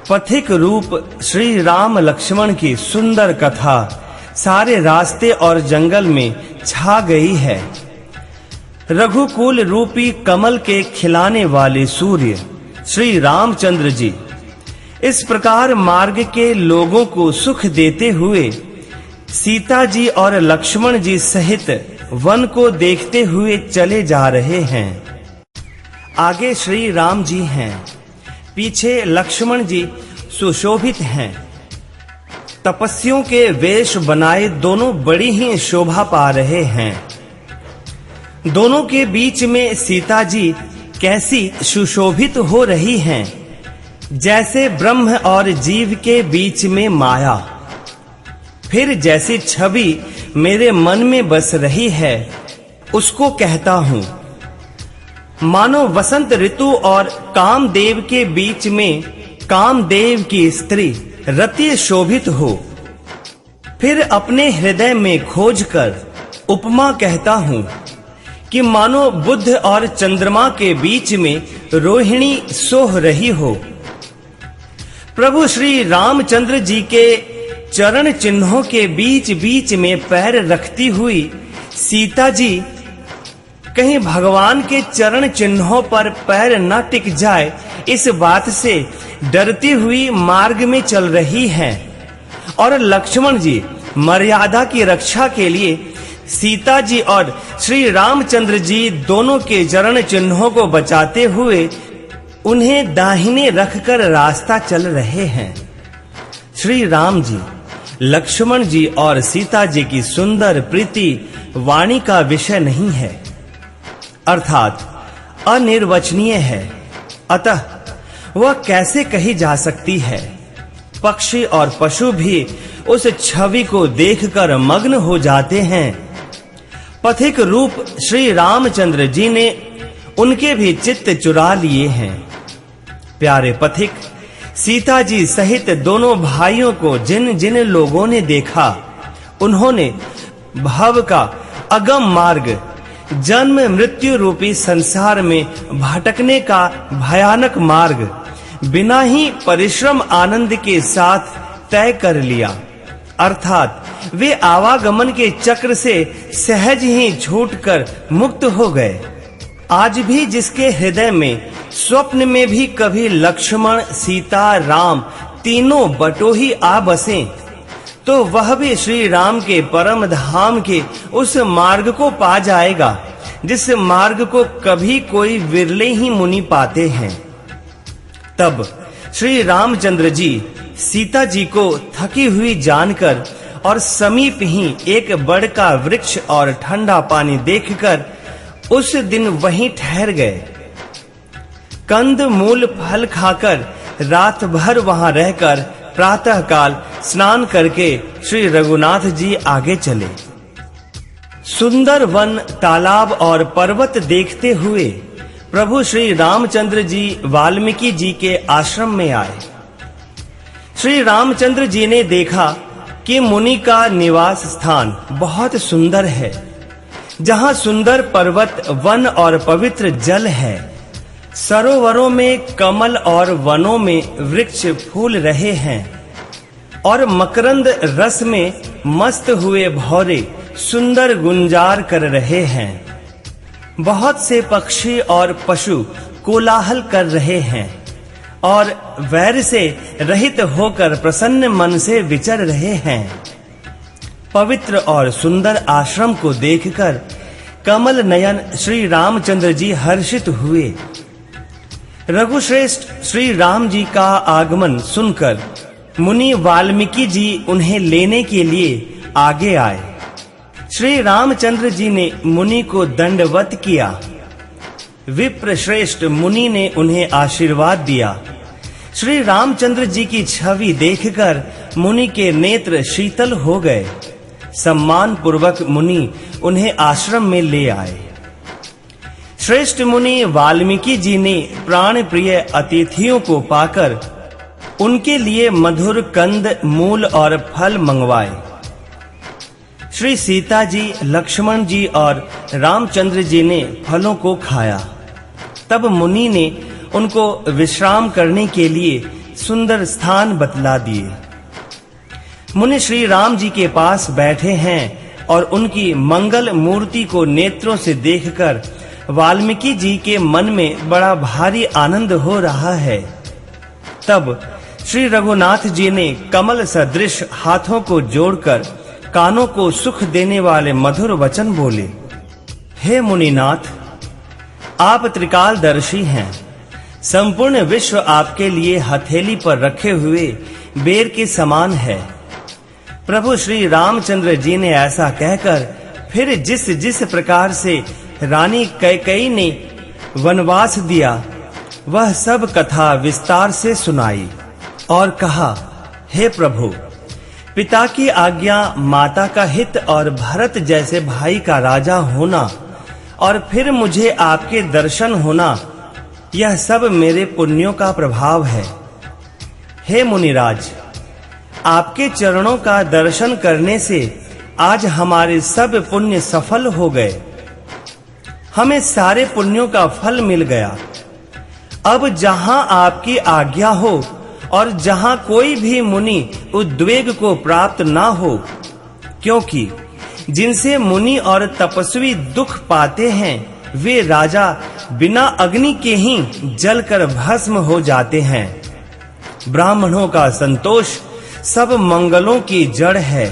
पथिक रूप श्री राम लक्ष्मण की सुंदर कथा सारे रास्ते और जंगल में छा गई है। रघुकुल रूपी कमल के खिलाने वाले सूर्य श्री रामचंद्र जी इस प्रकार मार्ग के लोगों को सुख देते हुए सीता जी और लक्ष्मण जी सहित वन को देखते हुए चले जा रहे हैं। आगे श्री राम जी हैं, पीछे लक्ष्मण जी सुशोभित हैं। तपस्वियों के वेश बनाए दोनों बड़ी ही शोभा पा रहे हैं। दोनों के बीच में सीता जी कैसी सुशोभित हो रही हैं, जैसे ब्रह्म और जीव के बीच में माया। फिर जैसी छवि मेरे मन में बस रही है उसको कहता हूँ, मानो वसंत ऋतु और कामदेव के बीच में कामदेव की स्त्री रति शोभित हो। फिर अपने हृदय में खोजकर उपमा कहता हूँ कि मानो बुध और चंद्रमा के बीच में रोहिणी सोह रही हो। प्रभु श्री रामचंद्र जी के चरण चिन्हों के बीच बीच में पैर रखती हुई सीता जी कहीं भगवान के चरण चिन्हों पर पैर न टिक जाए इस बात से डरती हुई मार्ग में चल रही हैं। और लक्ष्मण जी मर्यादा की रक्षा के लिए सीता जी और श्री रामचंद्र जी दोनों के चरण चिन्हों को बचाते हुए उन्हें दाहिने रखकर रास्ता चल रहे हैं। श्री राम जी, लक्ष्मण जी और सीता जी की सुंदर प्रीति वाणी का विषय नहीं है, अर्थात अनिर्वचनीय है। अतः वह कैसे कही जा सकती है। पक्षी और पशु भी उस छवि को देखकर मग्न हो जाते हैं। पथिक रूप श्री रामचंद्र जी ने उनके भी चित्त चुरा लिए हैं। प्यारे पथिक, सीता जी सहित दोनों भाइयों को जिन जिन लोगों ने देखा, उन्होंने भव का अगम मार्ग, जन्म मृत्यु रूपी संसार में भटकने का भयानक मार्ग बिना ही परिश्रम आनंद के साथ तय कर लिया। अर्थात वे आवागमन के चक्र से सहज ही छूटकर मुक्त हो गए। आज भी जिसके हृदय में स्वप्न में भी कभी लक्ष्मण, सीता, राम तीनों बटोही आ बसें, तो वह भी श्री राम के परम धाम के उस मार्ग को पा जाएगा जिस मार्ग को कभी कोई विरले ही मुनि पाते हैं। तब श्री रामचंद्र जी सीता जी को थकी हुई जानकर और समीप ही एक बड़ का वृक्ष और ठंडा पानी देखकर उस दिन वहीं ठहर गए। कंद मूल फल खाकर रात भर वहां रहकर प्रातः काल स्नान करके श्री रघुनाथ जी आगे चले। सुंदर वन, तालाब और पर्वत देखते हुए प्रभु श्री रामचंद्र जी वाल्मीकि जी के आश्रम में आए। श्री रामचंद्र जी ने देखा कि मुनि का निवास स्थान बहुत सुंदर है, जहां सुंदर पर्वत, वन और पवित्र जल है। सरोवरों में कमल और वनों में वृक्ष फूल रहे हैं और मकरंद रस में मस्त हुए भौरे सुंदर गुंजार कर रहे हैं। बहुत से पक्षी और पशु कोलाहल कर रहे हैं और वैर से रहित होकर प्रसन्न मन से विचर रहे हैं। पवित्र और सुंदर आश्रम को देखकर कमल नयन श्री रामचंद्र जी हर्षित हुए। रघुश्रेष्ठ श्री राम जी का आगमन सुनकर मुनि वाल्मीकि जी उन्हें लेने के लिए आगे आए। श्री रामचंद्र जी ने मुनि को दंडवत किया। विप्र श्रेष्ठ मुनि ने उन्हें आशीर्वाद दिया। श्री रामचंद्र जी की छवि देखकर मुनि के नेत्र शीतल हो गए। सम्मान पूर्वक मुनि उन्हें आश्रम में ले आए। श्रेष्ठ मुनि वाल्मीकि जी ने प्राण प्रिय अतिथियों को पाकर उनके लिए मधुर कंद, मूल और फल मंगवाए। श्री सीता जी, लक्ष्मण जी और रामचंद्र जी ने फलों को खाया। तब मुनि ने उनको विश्राम करने के लिए सुंदर स्थान बतला दिए। मुनि श्री राम जी के पास बैठे हैं और उनकी मंगल मूर्ति को नेत्रों से देखकर वाल्मीकि जी के मन में बड़ा भारी आनंद हो रहा है। तब श्री रघुनाथ जी ने कमल सदृश हाथों को जोड़कर कानों को सुख देने वाले मधुर वचन बोले। हे मुनिनाथ, आप त्रिकालदर्शी हैं। संपूर्ण विश्व आपके लिए हथेली पर रखे हुए बेर के समान है। प्रभु श्री रामचंद्र जी ने ऐसा कहकर फिर जिस जिस प्रकार से रानी कैकेयी ने वनवास दिया, वह सब कथा विस्तार से सुनाई और कहा, हे प्रभु, पिता की आज्ञा, माता का हित और भरत जैसे भाई का राजा होना और फिर मुझे आपके दर्शन होना, यह सब मेरे पुण्यों का प्रभाव है। हे मुनिराज, आपके चरणों का दर्शन करने से आज हमारे सब पुण्य सफल हो गए। हमें सारे पुण्यों का फल मिल गया। अब जहां आपकी आज्ञा हो और जहां कोई भी मुनि उद्वेग को प्राप्त ना हो, क्योंकि जिनसे मुनि और तपस्वी दुख पाते हैं, वे राजा बिना अग्नि के ही जलकर भस्म हो जाते हैं। ब्राह्मणों का संतोष सब मंगलों की जड़ है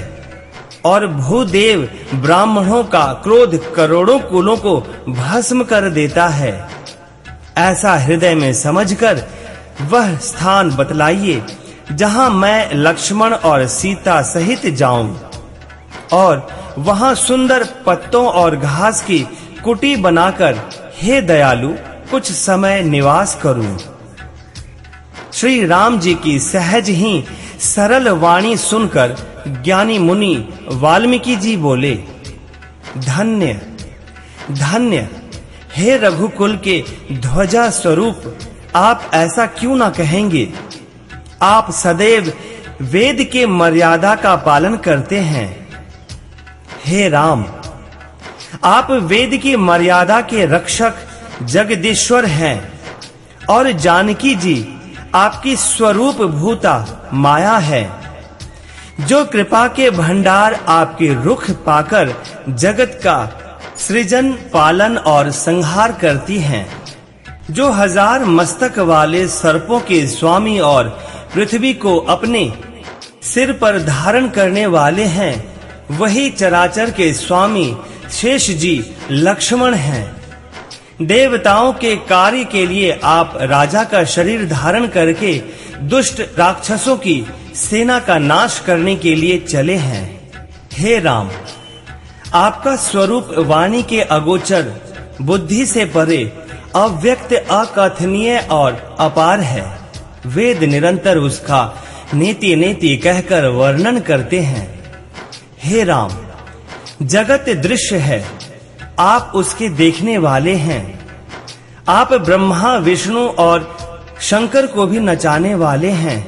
और भूदेव ब्राह्मणों का क्रोध करोड़ों कुलों को भस्म कर देता है। ऐसा हृदय में समझकर वह स्थान बतलाइए जहां मैं लक्ष्मण और सीता सहित जाऊं और वहां सुंदर पत्तों और घास की कुटी बनाकर हे दयालु कुछ समय निवास करूं। श्री राम जी की सहज ही सरल वाणी सुनकर ज्ञानी मुनि वाल्मीकि जी बोले, धन्य धन्य हे रघुकुल के ध्वजा स्वरूप, आप ऐसा क्यों ना कहेंगे। आप सदैव वेद के मर्यादा का पालन करते हैं। हे राम, आप वेद की मर्यादा के रक्षक जगदीश्वर हैं और जानकी जी आपकी स्वरूप भूता माया है, जो कृपा के भंडार आपके रुख पाकर जगत का सृजन, पालन और संहार करती हैं, जो हजार मस्तक वाले सर्पों के स्वामी और पृथ्वी को अपने सिर पर धारण करने वाले हैं, वही चराचर के स्वामी शेष जी लक्ष्मण हैं। देवताओं के कार्य के लिए आप राजा का शरीर धारण करके दुष्ट राक्षसों की सेना का नाश करने के लिए चले हैं। हे राम, आपका स्वरूप वाणी के अगोचर, बुद्धि से परे, अव्यक्त, अकथनीय और अपार है। वेद निरंतर उसका नेति नेति कहकर वर्णन करते हैं। हे राम, जगत दृश्य है, आप उसके देखने वाले हैं। आप ब्रह्मा, विष्णु और शंकर को भी नचाने वाले हैं।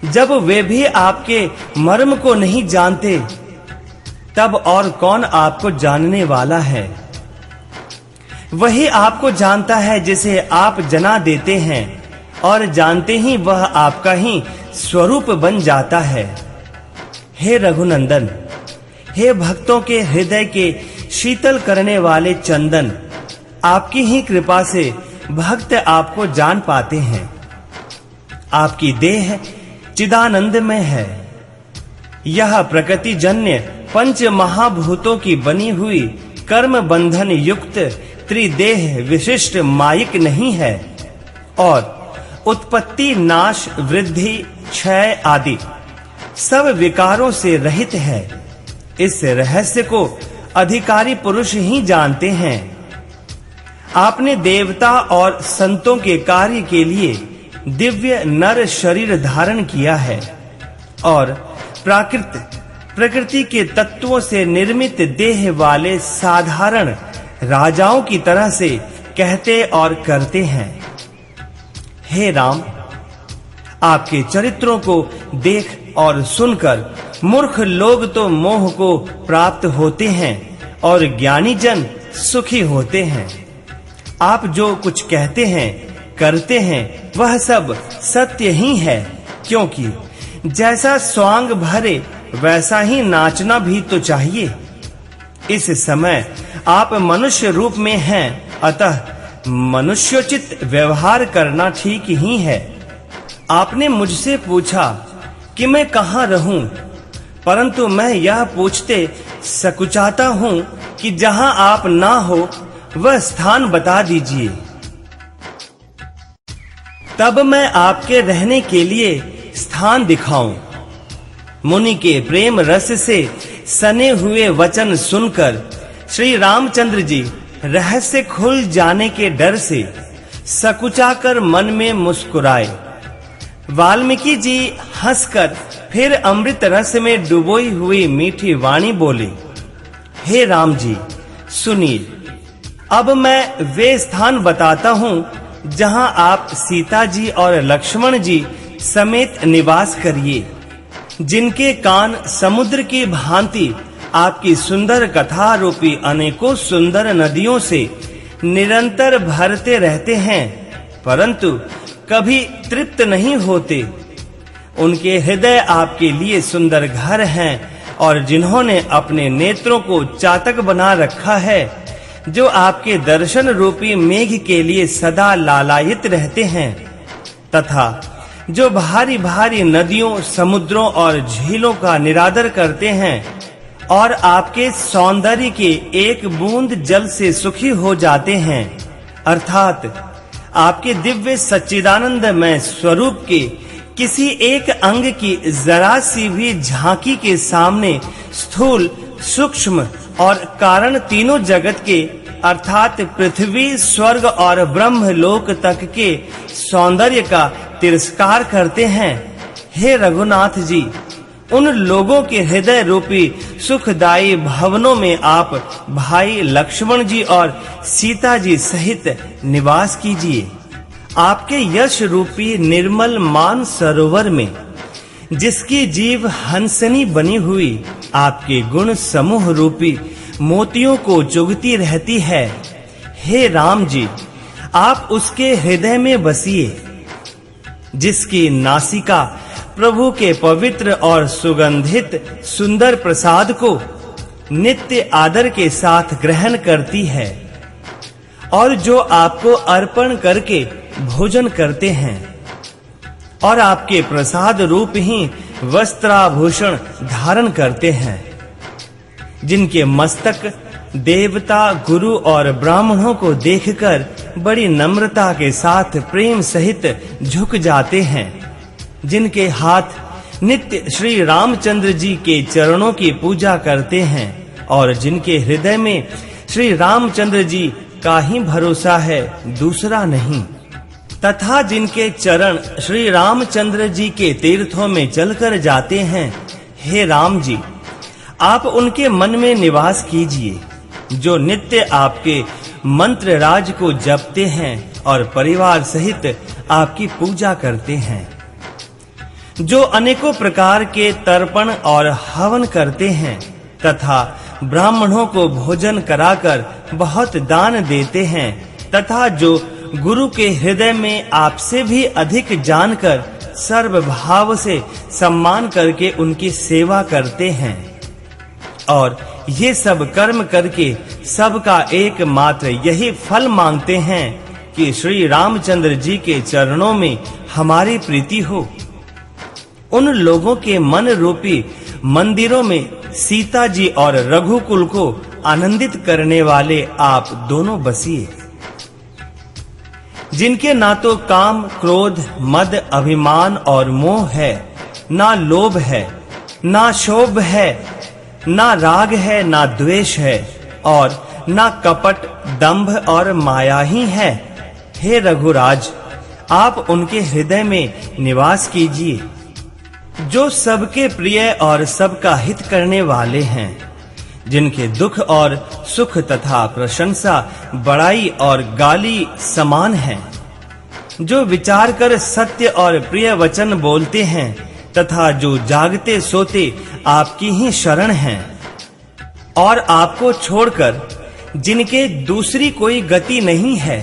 जब वे भी आपके मर्म को नहीं जानते, तब और कौन आपको जानने वाला है। वही आपको जानता है जिसे आप जना देते हैं और जानते ही वह आपका ही स्वरूप बन जाता है। हे रघुनंदन, हे भक्तों के हृदय के शीतल करने वाले चंदन, आपकी ही कृपा से भक्त आपको जान पाते हैं। आपकी देह चिदानंद में है। यह प्रकृति जन्य पंच महाभूतों की बनी हुई कर्म बंधन युक्त त्रिदेह विशिष्ट मायिक नहीं है और उत्पत्ति, नाश, वृद्धि, क्षय आदि सब विकारों से रहित है। इस रहस्य को अधिकारी पुरुष ही जानते हैं। आपने देवता और संतों के कार्य के लिए दिव्य नर शरीर धारण किया है और प्रकृति के तत्वों से निर्मित देह वाले साधारण राजाओं की तरह से कहते और करते हैं। हे राम, आपके चरित्रों को देख और सुनकर मूर्ख लोग तो मोह को प्राप्त होते हैं और ज्ञानी जन सुखी होते हैं। आप जो कुछ कहते हैं, करते हैं, वह सब सत्य ही है, क्योंकि जैसा स्वांग भरे वैसा ही नाचना भी तो चाहिए। इस समय आप मनुष्य रूप में हैं, अतः मनुष्योचित व्यवहार करना ठीक ही है। आपने मुझसे पूछा कि मैं कहाँ रहूं, परंतु मैं यह पूछते सकुचाता हूं कि जहां आप ना हो वह स्थान बता दीजिए, तब मैं आपके रहने के लिए स्थान दिखाऊं। मुनि के प्रेम रस से सने हुए वचन सुनकर श्री रामचंद्र जी रहस्य खुल जाने के डर से सकुचाकर मन में मुस्कुराए। वाल्मीकि जी हंसकर फिर अमृत रस में डुबोई हुई मीठी वाणी बोले, हे राम जी सुनिए, अब मैं वे स्थान बताता हूँ जहाँ आप सीता जी और लक्ष्मण जी समेत निवास करिए, जिनके कान समुद्र की भांति आपकी सुंदर कथा रूपी अनेकों सुंदर नदियों से निरंतर भरते रहते हैं, परंतु कभी तृप्त नहीं होते। उनके हृदय आपके लिए सुंदर घर हैं और जिन्होंने अपने नेत्रों को चातक बना रखा है, जो आपके दर्शन रूपी मेघ के लिए सदा लालायित रहते हैं, तथा जो भारी भारी नदियों, समुद्रों और झीलों का निरादर करते हैं और आपके सौंदर्य के एक बूंद जल से सुखी हो जाते हैं, अर्थात आपके दिव्य सच्चिदानंदमय स्वरूप के किसी एक अंग की जरा सी भी झांकी के सामने स्थूल, सूक्ष्म और कारण तीनों जगत के अर्थात पृथ्वी, स्वर्ग और ब्रह्म लोक तक के सौंदर्य का तिरस्कार करते हैं। हे रघुनाथ जी, उन लोगों के हृदय रूपी सुखदायी भवनों में आप भाई लक्ष्मण जी और सीता जी सहित निवास कीजिए। आपके यश रूपी निर्मल मान सरोवर में जिसकी जीव हंसनी बनी हुई आपके गुण समूह रूपी मोतियों को चुगती रहती है, हे राम जी आप उसके हृदय में बसिए, जिसकी नासिका प्रभु के पवित्र और सुगंधित सुंदर प्रसाद को नित्य आदर के साथ ग्रहण करती है और जो आपको अर्पण करके भोजन करते हैं और आपके प्रसाद रूप ही वस्त्राभूषण धारण करते हैं, जिनके मस्तक देवता, गुरु और ब्राह्मणों को देखकर बड़ी नम्रता के साथ प्रेम सहित झुक जाते हैं, जिनके हाथ नित्य श्री रामचंद्र जी के चरणों की पूजा करते हैं और जिनके हृदय में श्री रामचंद्र जी का ही भरोसा है, दूसरा नहीं, तथा जिनके चरण श्री रामचंद्र जी के तीर्थों में चलकर जाते हैं, हे राम जी आप उनके मन में निवास कीजिए, जो नित्य आपके मंत्र राज को जपते हैं और परिवार सहित आपकी पूजा करते हैं, जो अनेकों प्रकार के तर्पण और हवन करते हैं तथा ब्राह्मणों को भोजन कराकर बहुत दान देते हैं, तथा जो गुरु के हृदय में आपसे भी अधिक जानकर सर्व भाव से सम्मान करके उनकी सेवा करते हैं और ये सब कर्म करके सबका एकमात्र यही फल मांगते हैं कि श्री रामचंद्र जी के चरणों में हमारी प्रीति हो। उन लोगों के मन रूपी मंदिरों में सीता जी और रघुकुल को आनंदित करने वाले आप दोनों बसिए, जिनके ना तो काम, क्रोध, मद, अभिमान और मोह है, ना लोभ है, ना शोभ है, ना राग है, ना द्वेष है और ना कपट, दंभ और माया ही है। हे रघुराज आप उनके हृदय में निवास कीजिए, जो सबके प्रिय और सबका हित करने वाले हैं, जिनके दुख और सुख तथा प्रशंसा, बड़ाई और गाली समान हैं, जो विचार कर सत्य और प्रिय वचन बोलते हैं तथा जो जागते सोते आपकी ही शरण हैं और आपको छोड़कर जिनके दूसरी कोई गति नहीं है,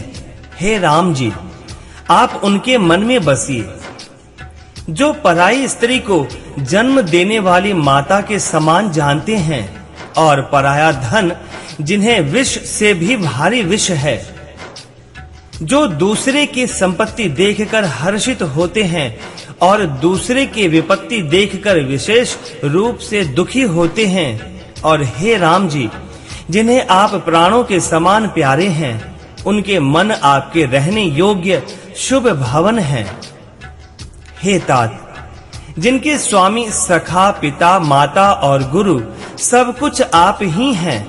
हे राम जी आप उनके मन में बसिए, जो पराई स्त्री को जन्म देने वाली माता के समान जानते हैं और पराया धन जिन्हें विष से भी भारी विष है, जो दूसरे की संपत्ति देखकर हर्षित होते हैं और दूसरे की विपत्ति देखकर विशेष रूप से दुखी होते हैं। और हे राम जी, जिन्हें आप प्राणों के समान प्यारे हैं, उनके मन आपके रहने योग्य शुभ भवन हैं। हे तात, जिनके स्वामी सखा, पिता, माता और गुरु सब कुछ आप ही हैं,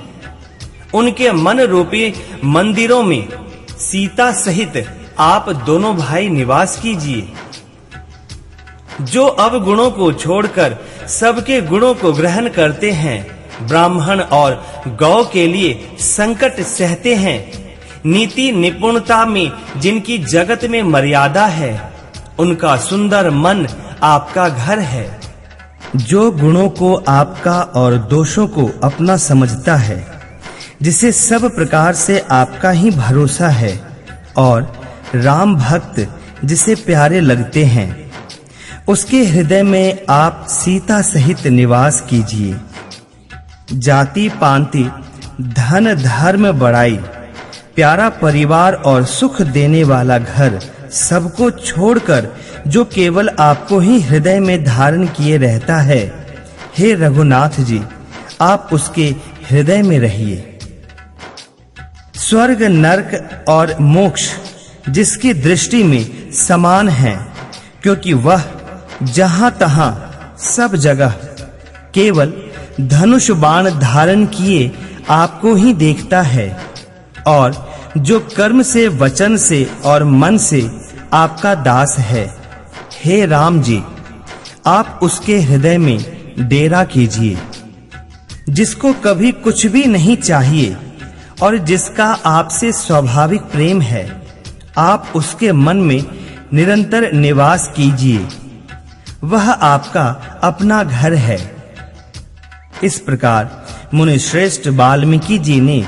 उनके मन रूपी मंदिरों में सीता सहित आप दोनों भाई निवास कीजिए। जो अवगुणों को छोड़कर सबके गुणों को ग्रहण करते हैं, ब्राह्मण और गौ के लिए संकट सहते हैं, नीति निपुणता में जिनकी जगत में मर्यादा है, उनका सुंदर मन आपका घर है। जो गुणों को आपका और दोषों को अपना समझता है, जिसे सब प्रकार से आपका ही भरोसा है, और राम भक्त जिसे प्यारे लगते हैं, उसके हृदय में आप सीता सहित निवास कीजिए। जाति पांति, धन धर्म बड़ाई, प्यारा परिवार और सुख देने वाला घर सबको छोड़कर जो केवल आपको ही हृदय में धारण किए रहता है, हे रघुनाथ जी, आप उसके हृदय में रहिए। स्वर्ग, नरक और मोक्ष जिसकी दृष्टि में समान है, क्योंकि वह जहां तहां सब जगह केवल धनुष बाण धारण किए आपको ही देखता है, और जो कर्म से, वचन से और मन से आपका दास है, हे राम जी, आप उसके हृदय में डेरा कीजिए। जिसको कभी कुछ भी नहीं चाहिए और जिसका आपसे स्वाभाविक प्रेम है, आप उसके मन में निरंतर निवास कीजिए। वह आपका अपना घर है। इस प्रकार मुनि श्रेष्ठ वाल्मीकि जी ने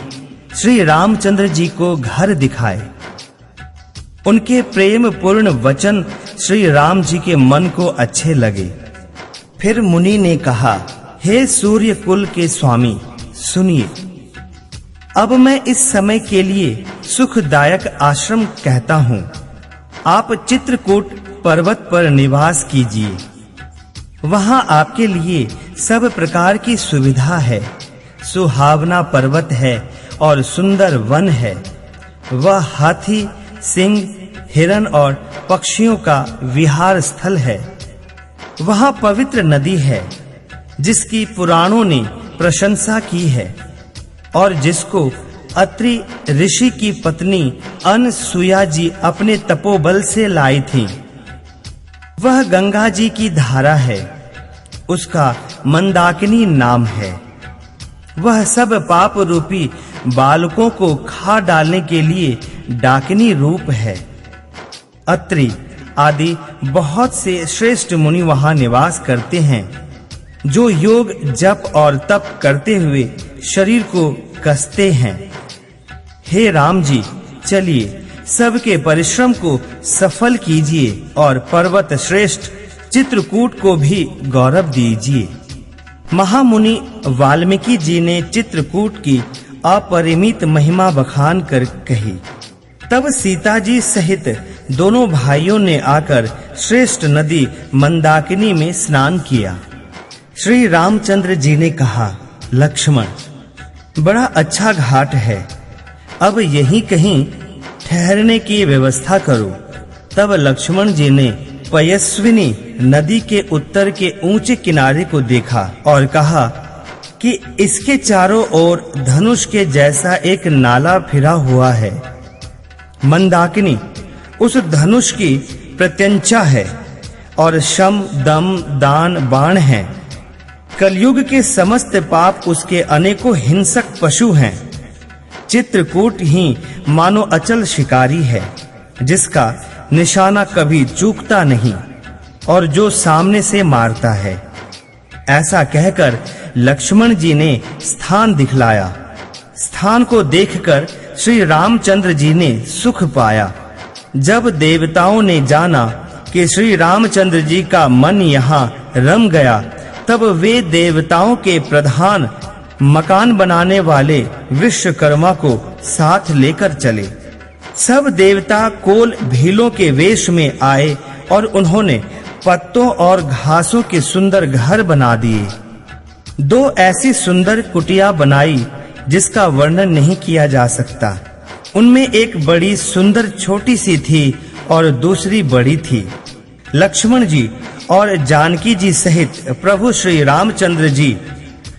श्री रामचंद्र जी को घर दिखाए। उनके प्रेम पूर्ण वचन श्री राम जी के मन को अच्छे लगे। फिर मुनि ने कहा, हे सूर्य कुल के स्वामी, सुनिए। अब मैं इस समय के लिए सुखदायक आश्रम कहता हूँ। आप चित्रकूट पर्वत पर निवास कीजिए। वहां आपके लिए सब प्रकार की सुविधा है। सुहावना पर्वत है और सुंदर वन है। वह हाथी, सिंह, हिरण और पक्षियों का विहार स्थल है। वहां पवित्र नदी है, जिसकी पुराणों ने प्रशंसा की है और जिसको अत्रि ऋषि की पत्नी अनसुया जी अपने तपोबल से लाई थी। वह गंगा जी की धारा है। उसका मंदाकिनी नाम है। वह सब पाप रूपी बालकों को खा डालने के लिए डाकिनी रूप है। अत्रि आदि बहुत से श्रेष्ठ मुनि वहां निवास करते हैं, जो योग, जप और तप करते हुए शरीर को कसते हैं। हे राम जी, चलिए सबके परिश्रम को सफल कीजिए और पर्वत श्रेष्ठ चित्रकूट को भी गौरव दीजिए। महामुनि वाल्मीकि जी ने चित्रकूट की अपरिमित महिमा बखान कर कही। तब सीता जी सहित दोनों भाइयों ने आकर श्रेष्ठ नदी मंदाकिनी में स्नान किया। श्री रामचंद्र जी ने कहा, लक्ष्मण, बड़ा अच्छा घाट है। अब यहीं कहीं ठहरने की व्यवस्था करो। तब लक्ष्मण जी ने पयस्विनी नदी के उत्तर के ऊंचे किनारे को देखा और कहा कि इसके चारों ओर धनुष के जैसा एक नाला फिरा हुआ है। मंदाकिनी उस धनुष की प्रत्यंचा है और शम, दम, दान, बाण है। कलयुग के समस्त पाप उसके अनेकों हिंसक पशु हैं। चित्रकूट ही मानो अचल शिकारी है, जिसका निशाना कभी चूकता नहीं और जो सामने से मारता है। ऐसा कहकर लक्ष्मण जी ने स्थान दिखलाया। स्थान को देखकर श्री रामचंद्र जी ने सुख पाया। जब देवताओं ने जाना कि श्री रामचंद्र जी का मन यहाँ रम गया, तब वे देवताओं के प्रधान मकान बनाने वाले विश्वकर्मा को साथ लेकर चले। सब देवता कोल भीलों के वेश में आए और उन्होंने पत्तों और घासों के सुंदर घर बना दिए। 2 ऐसी सुंदर कुटिया बनाई जिसका वर्णन नहीं किया जा सकता। उनमें एक बड़ी सुंदर छोटी सी थी और दूसरी बड़ी थी। लक्ष्मण जी और जानकी जी सहित प्रभु श्री रामचंद्र जी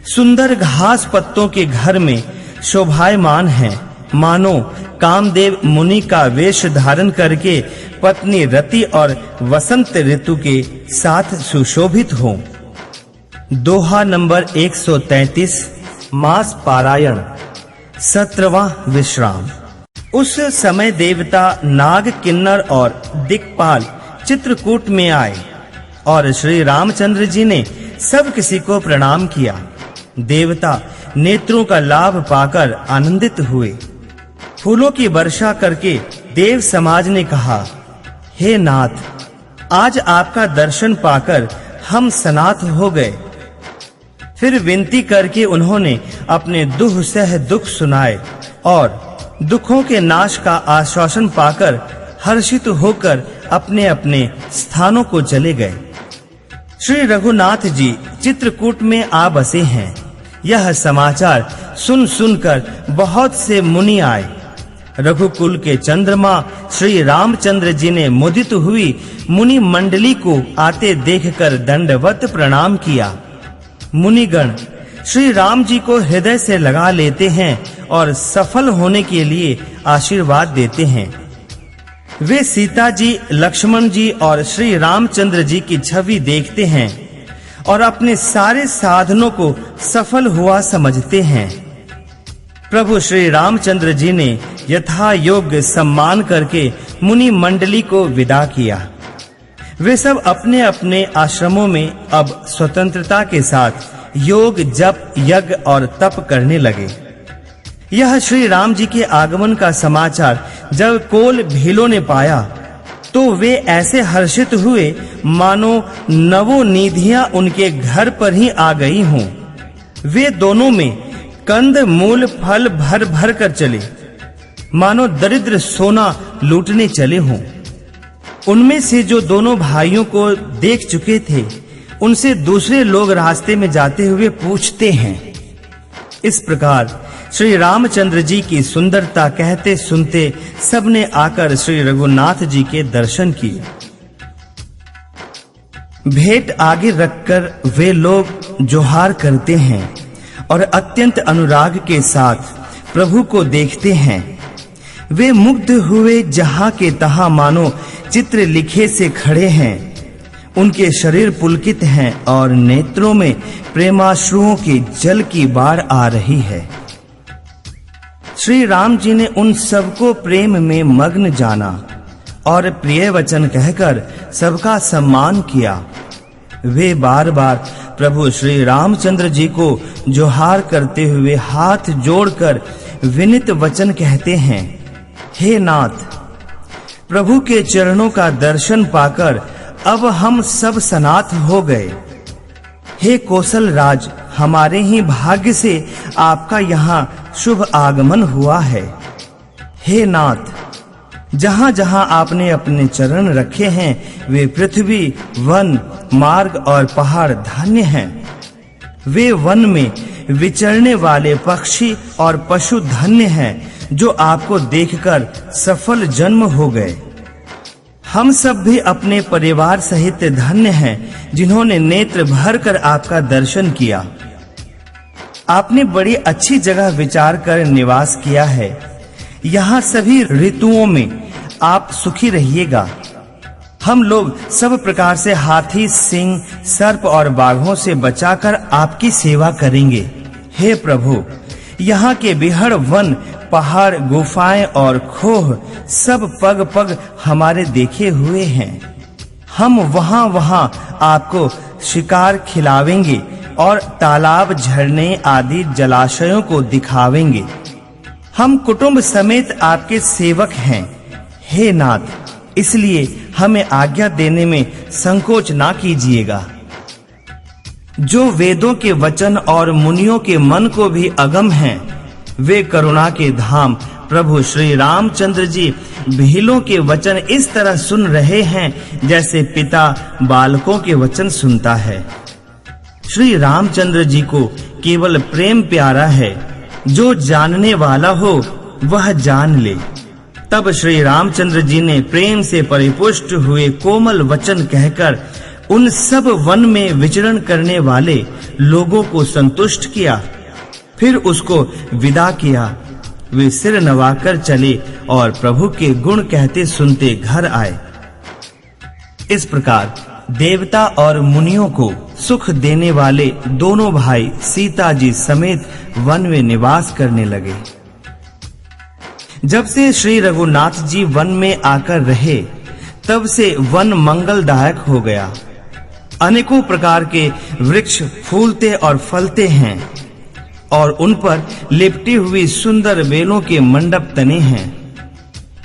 सुंदर घास पत्तों के घर में शोभायमान हैं, मानो कामदेव मुनि का वेश धारण करके पत्नी रति और वसंत ऋतु के साथ सुशोभित हो। दोहा नंबर 133, मास पारायण, 17वां विश्राम। उस समय देवता नाग, किन्नर और दिक्पाल चित्रकूट में आए और श्री रामचंद्र जी ने सब किसी को प्रणाम किया। देवता नेत्रों का लाभ पाकर आनंदित हुए। फूलों की वर्षा करके देव समाज ने कहा, हे नाथ, आज आपका दर्शन पाकर हम सनाथ हो गए। फिर विनती करके उन्होंने अपने दुख सह दुख सुनाए और दुखों के नाश का आश्वासन पाकर हर्षित होकर अपने अपने स्थानों को चले गए। श्री रघुनाथ जी चित्रकूट में आ बसे हैं। यह समाचार सुन सुनकर बहुत से मुनि आए। रघुकुल के चंद्रमा श्री रामचंद्र जी ने मुदित हुई मुनि मंडली को आते देखकर दंडवत प्रणाम किया। मुनिगण श्री राम जी को हृदय से लगा लेते हैं और सफल होने के लिए आशीर्वाद देते हैं। वे सीता जी, लक्ष्मण जी और श्री रामचंद्र जी की छवि देखते हैं और अपने सारे साधनों को सफल हुआ समझते हैं। प्रभु श्री रामचंद्र जी ने यथा योग्य सम्मान करके मुनि मंडली को विदा किया। वे सब अपने अपने आश्रमों में अब स्वतंत्रता के साथ योग, जप, यज्ञ और तप करने लगे। यह श्री राम जी के आगमन का समाचार जब कोल भीलों ने पाया तो वे ऐसे हर्षित हुए मानो नवों निधियां उनके घर पर ही आ गई हों। वे दोनों में कंद मूल फल भर भर कर चले, मानो दरिद्र सोना लूटने चले हों। उनमें से जो दोनों भाइयों को देख चुके थे, उनसे दूसरे लोग रास्ते में जाते हुए पूछते हैं। इस प्रकार श्री रामचंद्र जी की सुंदरता कहते सुनते सबने आकर श्री रघुनाथ जी के दर्शन किए। भेंट आगे रखकर वे लोग जोहार करते हैं और अत्यंत अनुराग के साथ प्रभु को देखते हैं। वे मुग्ध हुए जहां के तहां मानो चित्र लिखे से खड़े हैं। उनके शरीर पुलकित हैं और नेत्रों में प्रेमाश्रुओं के जल की बाढ़ आ रही है। श्री राम जी ने उन सबको प्रेम में मग्न जाना और प्रिय वचन कहकर सबका सम्मान किया। वे बार-बार प्रभु श्री रामचंद्र जी को जोहार करते हुए हाथ जोड़कर विनीत वचन कहते हैं, हे नाथ, प्रभु के चरणों का दर्शन पाकर अब हम सब सनाथ हो गए। हे कौशल राज, हमारे ही भाग्य से आपका यहाँ शुभ आगमन हुआ है। हे नाथ, जहां-जहां आपने अपने चरण रखे हैं वे पृथ्वी, वन, मार्ग और पहाड़ धन्य हैं। वे वन में विचरने वाले पक्षी और पशु धन्य हैं जो आपको देखकर सफल जन्म हो गए। हम सब भी अपने परिवार सहित धन्य हैं जिन्होंने नेत्र भर कर आपका दर्शन किया। आपने बड़ी अच्छी जगह विचार कर निवास किया है। यहाँ सभी ऋतुओं में आप सुखी रहिएगा। हम लोग सब प्रकार से हाथी, सिंह, सर्प और बाघों से बचाकर आपकी सेवा करेंगे। हे प्रभु, यहाँ के बिहड़ वन, पहाड़, गुफाएं और खोह सब पग पग हमारे देखे हुए हैं। हम वहां आपको शिकार खिलावेंगे और तालाब, झरने आदि जलाशयों को दिखावेंगे। हम कुटुंब समेत आपके सेवक हैं। हे नाथ, इसलिए हमें आज्ञा देने में संकोच ना कीजिएगा। जो वेदों के वचन और मुनियों के मन को भी अगम हैं, वे करुणा के धाम प्रभु श्री रामचंद्र जी भीलों के वचन इस तरह सुन रहे हैं जैसे पिता बालकों के वचन सुनता है। श्री रामचंद्र जी को केवल प्रेम प्यारा है, जो जानने वाला हो वह जान ले। तब श्री रामचंद्र जी ने प्रेम से परिपुष्ट हुए कोमल वचन कहकर उन सब वन में विचरण करने वाले लोगों को संतुष्ट किया, फिर उसको विदा किया। वे सिर नवाकर चले और प्रभु के गुण कहते सुनते घर आए। इस प्रकार देवता और मुनियों को सुख देने वाले दोनों भाई सीता जी समेत वन में निवास करने लगे। जब से श्री रघुनाथ जी वन में आकर रहे, तब से वन मंगलदायक हो गया। अनेकों प्रकार के वृक्ष फूलते और फलते हैं और उन पर लिपटी हुई सुंदर बेलों के मंडप तने हैं।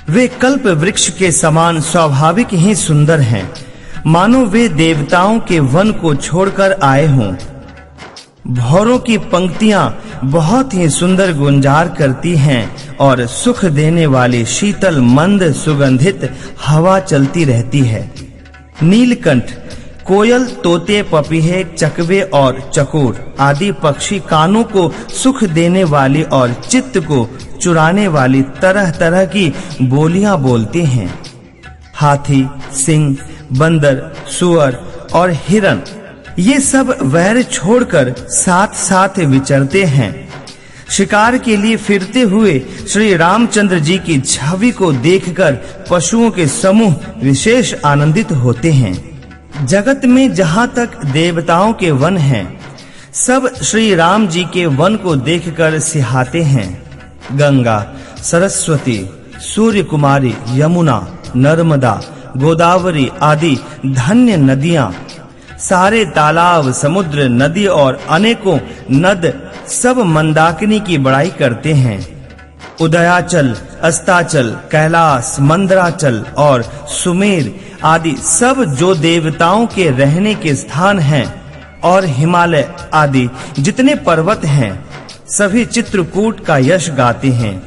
वे कल्प वृक्ष के समान स्वाभाविक ही सुंदर हैं, मानो वे देवताओं के वन को छोड़कर आए हों। भौरों की पंक्तियां बहुत ही सुंदर गुंजार करती हैं और सुख देने वाली शीतल मंद सुगंधित हवा चलती रहती है। नीलकंठ, कोयल, तोते, पपीहे, चकवे और चकोर आदि पक्षी कानों को सुख देने वाली और चित्त को चुराने वाली तरह-तरह की बोलियां बोलते हैं। हाथी, सिंह, बंदर, सुअर और हिरण ये सब वैर छोड़कर साथ-साथ विचरते हैं। शिकार के लिए फिरते हुए श्री रामचंद्र जी की छवि को देखकर पशुओं के समूह विशेष आनंदित होते हैं। जगत में जहाँ तक देवताओं के वन हैं, सब श्री राम जी के वन को देखकर सिहाते हैं। गंगा, सरस्वती, सूर्य कुमारी, यमुना, नर्मदा, गोदावरी आदि धन्य नदियां, सारे तालाब, समुद्र, नदी और अनेकों नद सब मंदाकिनी की बड़ाई करते हैं। उदयाचल, अस्ताचल, कैलाश, मंदराचल और सुमेर आदि सब जो देवताओं के रहने के स्थान हैं और हिमालय आदि जितने पर्वत हैं, सभी चित्रकूट का यश गाते हैं।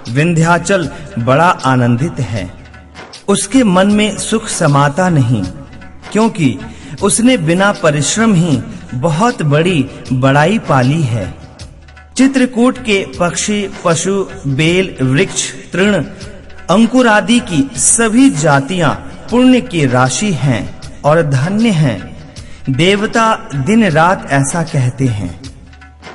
विंध्याचल बड़ा आनंदित है, उसके मन में सुख समाता नहीं, क्योंकि उसने बिना परिश्रम ही बहुत बड़ी बड़ाई पाली है। चित्रकूट के पक्षी, पशु, बेल, वृक्ष, तृण, अंकुर आदि की सभी जातियां पुण्य की राशि हैं और धन्य हैं। देवता दिन रात ऐसा कहते हैं।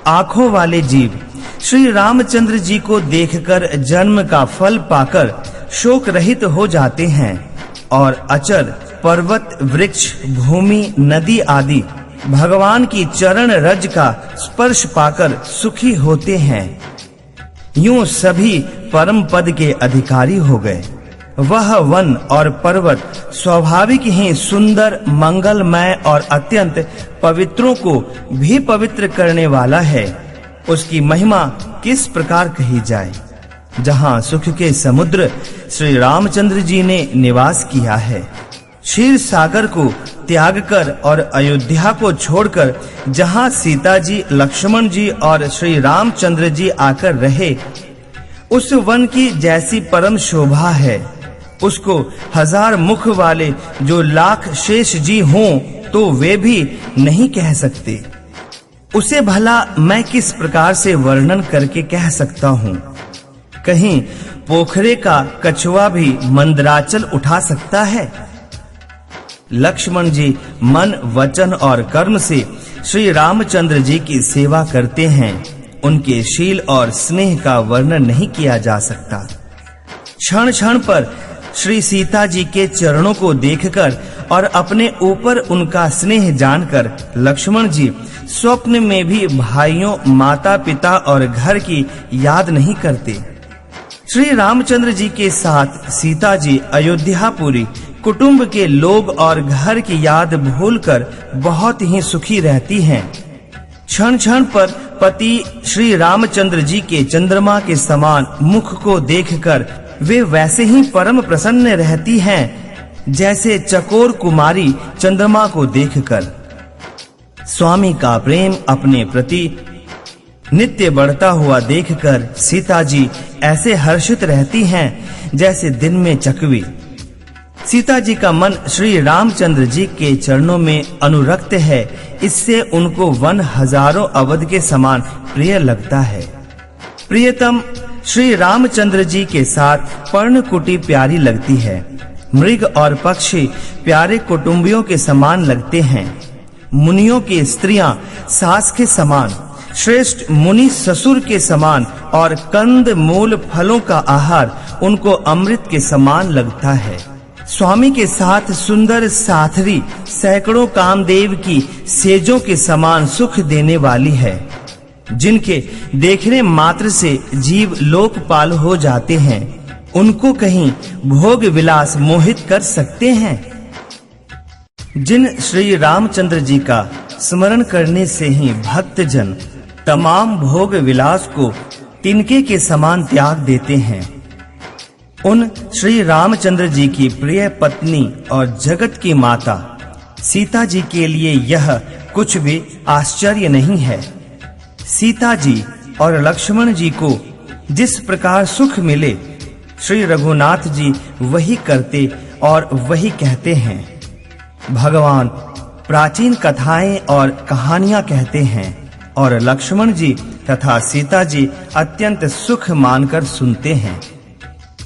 आंखों वाले जीव श्री रामचंद्र जी को देखकर जन्म का फल पाकर शोक रहित हो जाते हैं और अचर, पर्वत, वृक्ष, भूमि, नदी आदि भगवान की चरण रज का स्पर्श पाकर सुखी होते हैं। यूं सभी परम पद के अधिकारी हो गए। वह वन और पर्वत स्वाभाविक ही सुंदर, मंगलमय और अत्यंत पवित्रों को भी पवित्र करने वाला है। उसकी महिमा किस प्रकार कही जाए। जहां सुख के समुद्र श्री रामचंद्र जी ने निवास किया है, क्षीर सागर को त्याग कर और अयोध्या को छोड़कर जहां सीता जी, लक्ष्मण जी और श्री रामचंद्र जी आकर रहे, उस वन की जैसी परम शोभा है, उसको हजार मुख वाले जो लाख शेष जी हों तो वे भी नहीं कह सकते। उसे भला मैं किस प्रकार से वर्णन करके कह सकता हूँ। कहीं पोखरे का कछुआ भी मंदराचल उठा सकता है। लक्ष्मण जी मन, वचन और कर्म से श्री रामचंद्र जी की सेवा करते हैं। उनके शील और स्नेह का वर्णन नहीं किया जा सकता। क्षण क्षण पर श्री सीता जी के चरणों को देखकर और अपने ऊपर उनका स्नेह जानकर लक्ष्मण जी स्वप्न में भी भाइयों, माता पिता और घर की याद नहीं करते। श्री रामचंद्र जी के साथ सीता जी अयोध्यापुरी कुटुंब के लोग और घर की याद भूलकर बहुत ही सुखी रहती हैं। क्षण क्षण पर पति श्री रामचंद्र जी के चंद्रमा के समान मुख को देखकर वे वैसे ही परम प्रसन्न रहती हैं जैसे चकोर कुमारी चंद्रमा को देखकर। स्वामी का प्रेम अपने प्रति नित्य बढ़ता हुआ देखकर सीता जी ऐसे हर्षित रहती हैं जैसे दिन में चकवी। सीता जी का मन श्री रामचंद्र जी के चरणों में अनुरक्त है, इससे उनको वन हजारों अवध के समान प्रिय लगता है। प्रियतम श्री रामचंद्र जी के साथ पर्णकुटी प्यारी लगती है। मृग और पक्षी प्यारे कुटुंबियों के समान लगते हैं। मुनियों की स्त्रियां सास के समान, श्रेष्ठ मुनि ससुर के समान और कंद मूल फलों का आहार उनको अमृत के समान लगता है। स्वामी के साथ सुंदर साथरी सैकड़ों कामदेव की सेजों के समान सुख देने वाली है, जिनके देखने मात्र से जीव लोकपाल हो जाते हैं। उनको कहीं भोग विलास मोहित कर सकते हैं। जिन श्री रामचंद्र जी का स्मरण करने से ही भक्तजन तमाम भोग विलास को तिनके के समान त्याग देते हैं, उन श्री रामचंद्र जी की प्रिय पत्नी और जगत की माता सीता जी के लिए यह कुछ भी आश्चर्य नहीं है। सीता जी और लक्ष्मण जी को जिस प्रकार सुख मिले, श्री रघुनाथ जी वही करते और वही कहते हैं। भगवान प्राचीन कथाएं और कहानियां कहते हैं और लक्ष्मण जी तथा सीता जी अत्यंत सुख मानकर सुनते हैं।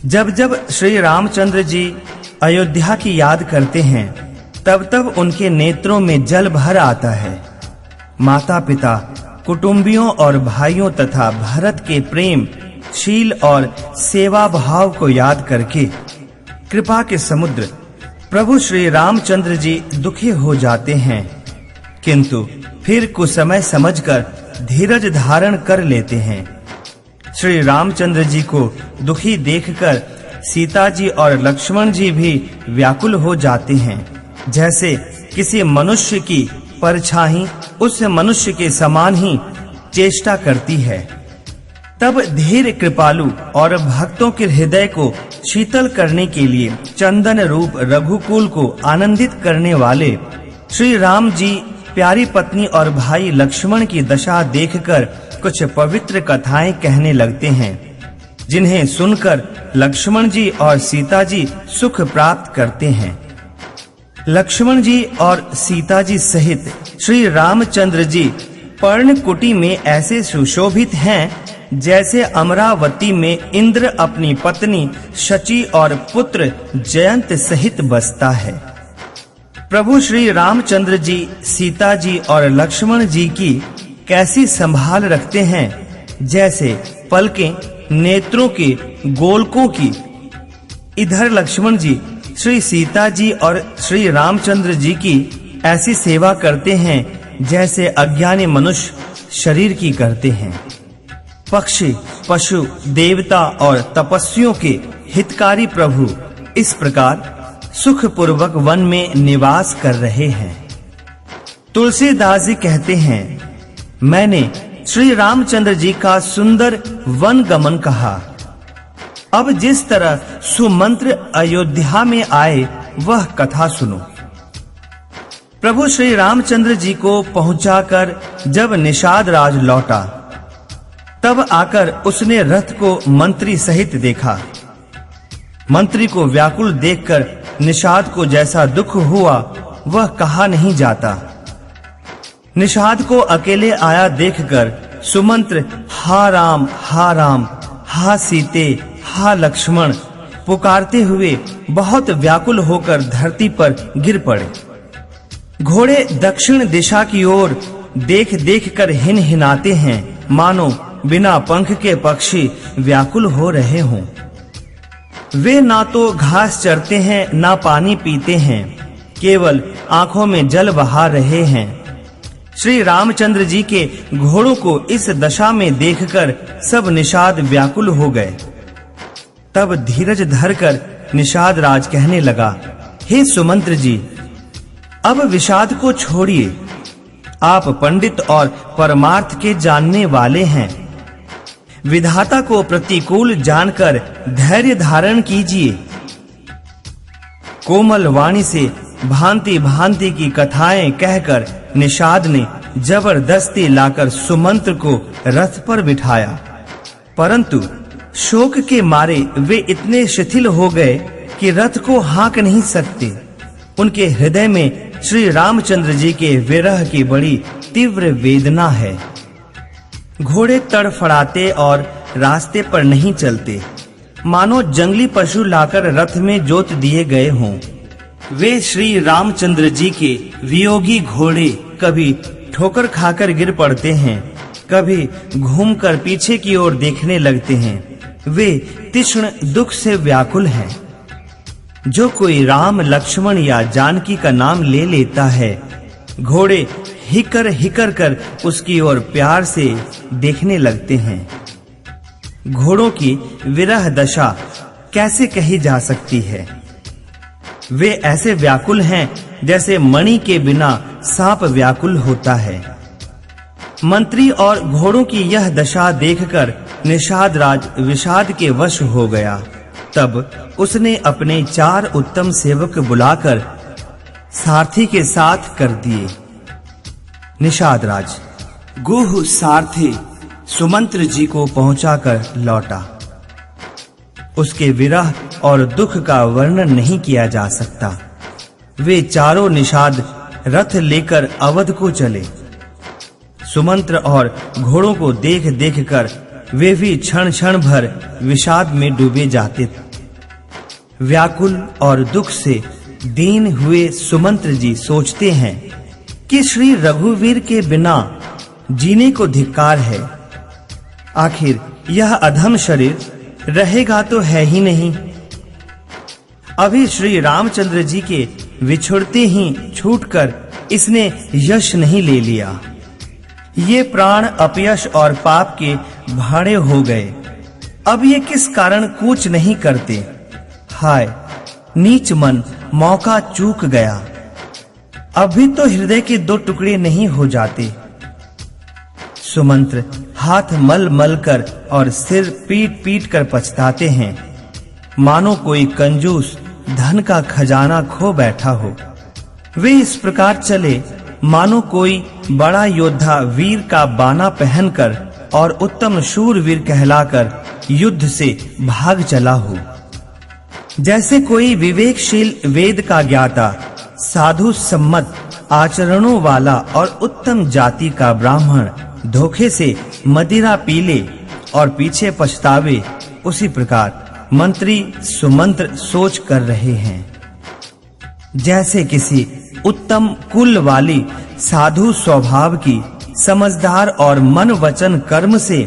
जब जब श्री रामचंद्र जी अयोध्या की याद करते हैं, तब तब उनके नेत्रों में जल भर आता है। माता पिता, कुटुंबियों और भाइयों तथा भरत के प्रेम, शील और सेवा भाव को याद करके कृपा के समुद्र प्रभु श्री रामचंद्र जी दुखी हो जाते हैं, किंतु फिर कुछ समय समझकर धीरज धारण कर लेते हैं। श्री रामचंद्र जी को दुखी देखकर सीता जी और लक्ष्मण जी भी व्याकुल हो जाते हैं। जैसे किसी मनुष्य की परछाई उस मनुष्य के समान ही चेष्टा करती है। तब धीर कृपालु और भक्तों के हृदय को शीतल करने के लिए चंदन रूप रघुकुल को आनंदित करने वाले श्री राम जी प्यारी पत्नी और भाई लक्ष्मण की दशा देखकर कुछ पवित्र कथाएं कहने लगते हैं, जिन्हें सुनकर लक्ष्मण जी और सीता जी सुख प्राप्त करते हैं। लक्ष्मण जी और सीता जी सहित श्री रामचंद्र जी पर्णकुटी में ऐसे सुशोभित हैं जैसे अमरावती में इंद्र अपनी पत्नी शची और पुत्र जयंत सहित बसता है। प्रभु श्री रामचंद्र जी सीता जी और लक्ष्मण जी की कैसी संभाल रखते हैं, जैसे पलकें नेत्रों के गोलकों की। इधर लक्ष्मण जी श्री सीता जी और श्री रामचंद्र जी की ऐसी सेवा करते हैं जैसे अज्ञानी मनुष्य शरीर की करते हैं। पक्षी, पशु, देवता और तपस्वियों के हितकारी प्रभु इस प्रकार सुख पूर्वक वन में निवास कर रहे हैं। तुलसीदास जी कहते हैं, मैंने श्री रामचंद्र जी का सुंदर वन गमन कहा। अब जिस तरह सुमंत्र अयोध्या में आए वह कथा सुनो। प्रभु श्री रामचंद्र जी को पहुंचाकर जब निषाद राज लौटा, तब आकर उसने रथ को मंत्री सहित देखा। मंत्री को व्याकुल देखकर निषाद को जैसा दुख हुआ वह कहा नहीं जाता। निषाद को अकेले आया देखकर सुमंत्र हा राम, हा सीते, हा लक्ष्मण पुकारते हुए बहुत व्याकुल होकर धरती पर गिर पड़े। घोड़े दक्षिण दिशा की ओर देख देख कर हिनहिनाते हैं, मानो बिना पंख के पक्षी व्याकुल हो रहे हों। वे ना तो घास चरते हैं, ना पानी पीते हैं, केवल आंखों में जल बहा रहे हैं। श्री रामचंद्र जी के घोड़ों को इस दशा में देखकर सब निषाद व्याकुल हो गए। तब धीरज धरकर निषाद राज कहने लगा, हे सुमंत्र जी, अब विषाद को छोड़िए। आप पंडित और परमार्थ के जानने वाले हैं। विधाता को प्रतिकूल जानकर धैर्य धारण कीजिए। कोमल वाणी से भांति भांति की कथाएं कहकर निषाद ने जबरदस्ती लाकर सुमंत्र को रथ पर बिठाया, परंतु शोक के मारे वे इतने शिथिल हो गए कि रथ को हाँक नहीं सकते। उनके हृदय में श्री रामचंद्र जी के विरह की बड़ी तीव्र वेदना है। घोड़े तड़फड़ाते और रास्ते पर नहीं चलते, मानो जंगली पशु लाकर रथ में जोत दिए गए हों। वे श्री रामचंद्र जी के वियोगी घोड़े कभी ठोकर खाकर गिर पड़ते हैं, कभी घूमकर पीछे की ओर देखने लगते हैं। वे तीक्ष्ण दुख से व्याकुल हैं। जो कोई राम, लक्ष्मण या जानकी का नाम ले लेता है, घोड़े हिकर हिकर कर उसकी ओर प्यार से देखने लगते हैं। घोड़ों की विरह दशा कैसे कही जा सकती है? वे ऐसे व्याकुल हैं जैसे मणि के बिना सांप व्याकुल होता है। मंत्री और घोड़ों की यह दशा देखकर निषाद राज विषाद के वश हो गया। तब उसने अपने 4 उत्तम सेवक बुलाकर सारथी के साथ कर दिए। निषाद राज गुह सारथी सुमंत्र जी को पहुंचाकर लौटा। उसके विरह और दुख का वर्णन नहीं किया जा सकता। वे चारों निषाद रथ लेकर अवध को चले। सुमंत्र और घोड़ों को देख देख कर वे भी क्षण क्षण भर विषाद में डूबे जाते थे। व्याकुल और दुख से दीन हुए सुमंत्र जी सोचते हैं कि श्री रघुवीर के बिना जीने को धिक्कार है। आखिर यह अधम शरीर रहेगा तो है ही नहीं। अभी श्री रामचंद्र जी के विछुड़ते ही छूटकर इसने यश नहीं ले लिया। ये प्राण अपयश और पाप के भाड़े हो गए। अब ये किस कारण कूच नहीं करते? हाय नीच मन, मौका चूक गया। अभी तो हृदय के 2 टुकड़े नहीं हो जाते। सुमंत्र हाथ मल मल कर और सिर पीट पीट कर पछताते हैं, मानो कोई कंजूस धन का खजाना खो बैठा हो। वे इस प्रकार चले मानो कोई बड़ा योद्धा वीर का बाना पहनकर और उत्तम शूरवीर कहलाकर युद्ध से भाग चला हो। जैसे कोई विवेकशील वेद का ज्ञाता, साधु सम्मत आचरणों वाला और उत्तम जाति का ब्राह्मण धोखे से मदिरा पी ले और पीछे पछतावे, उसी प्रकार मंत्री सुमंत्र सोच कर रहे हैं। जैसे किसी उत्तम कुल वाली साधु स्वभाव की, समझदार और मन वचन कर्म से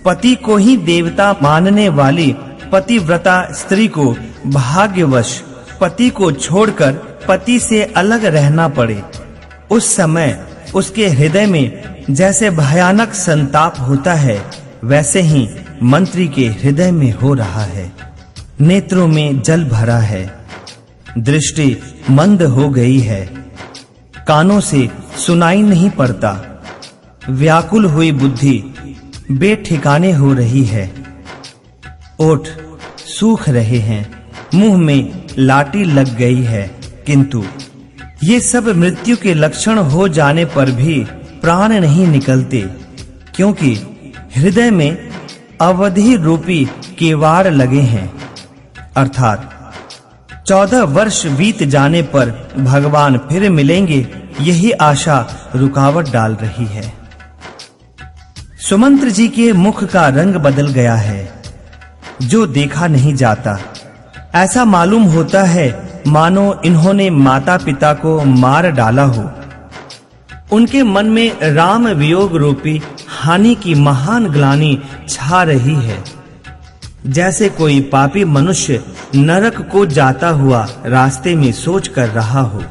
पति को ही देवता मानने वाली पतिव्रता स्त्री को भाग्यवश पति को छोड़कर पति से अलग रहना पड़े, उस समय उसके हृदय में जैसे भयानक संताप होता है, वैसे ही मंत्री के हृदय में हो रहा है। नेत्रों में जल भरा है, दृष्टि मंद हो गई है, कानों से सुनाई नहीं पड़ता। व्याकुल हुई बुद्धि बेठिकाने हो रही है। ओठ सूख रहे हैं, मुंह में लाठी लग गई है, किंतु ये सब मृत्यु के लक्षण हो जाने पर भी प्राण नहीं निकलते, क्योंकि हृदय में अवधि रूपी केवाड़ लगे हैं। अर्थात 14 वर्ष बीत जाने पर भगवान फिर मिलेंगे, यही आशा रुकावट डाल रही है। सुमंत्र जी के मुख का रंग बदल गया है, जो देखा नहीं जाता। ऐसा मालूम होता है मानो इन्होंने माता पिता को मार डाला हो। उनके मन में राम वियोग रूपी हानि की महान ग्लानि छा रही है। जैसे कोई पापी मनुष्य नरक को जाता हुआ रास्ते में सोच कर रहा हो।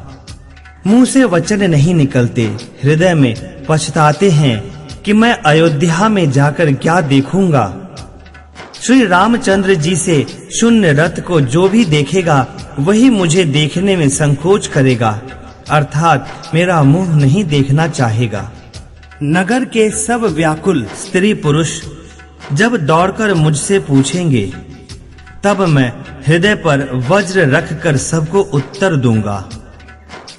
मुंह से वचन नहीं निकलते, हृदय में पछताते हैं कि मैं अयोध्या में जाकर क्या देखूंगा। श्री रामचंद्र जी से शून्य रथ को जो भी देखेगा, वही मुझे देखने में संकोच करेगा, अर्थात मेरा मुंह नहीं देखना चाहेगा। नगर के सब व्याकुल स्त्री पुरुष जब दौड़कर मुझसे पूछेंगे, तब मैं हृदय पर वज्र रखकर सबको उत्तर दूंगा।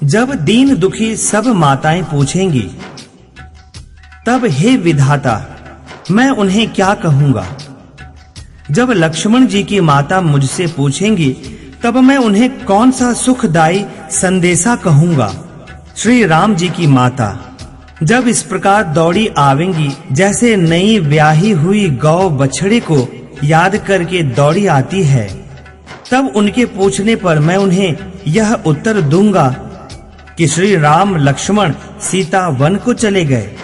जब दीन दुखी सब माताएं पूछेंगी, तब हे विधाता मैं उन्हें क्या कहूंगा। जब लक्ष्मण जी की माता मुझसे पूछेंगी, तब मैं उन्हें कौन सा सुखदायी संदेशा कहूंगा। श्री राम जी की माता जब इस प्रकार दौड़ी आवेंगी, जैसे नई ब्याही हुई गौ बछड़े को याद करके दौड़ी आती है, तब उनके पूछने पर मैं उन्हें यह उत्तर दूंगा कि श्री राम लक्ष्मण सीता वन को चले गए।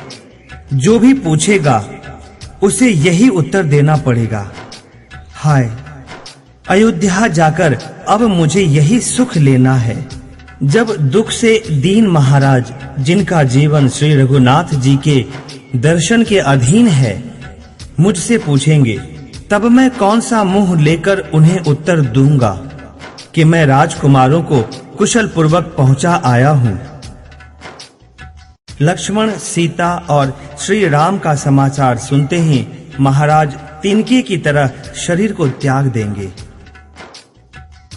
जो भी पूछेगा उसे यही उत्तर देना पड़ेगा। हाय, अयोध्या जाकर अब मुझे यही सुख लेना है। जब दुख से दीन महाराज, जिनका जीवन श्री रघुनाथ जी के दर्शन के अधीन है, मुझसे पूछेंगे, तब मैं कौन सा मुंह लेकर उन्हें उत्तर दूंगा कि मैं राजकुमारों को कुशल पूर्वक पहुंचा आया हूं। लक्ष्मण, सीता और श्री राम का समाचार सुनते ही महाराज तिनके की तरह शरीर को त्याग देंगे।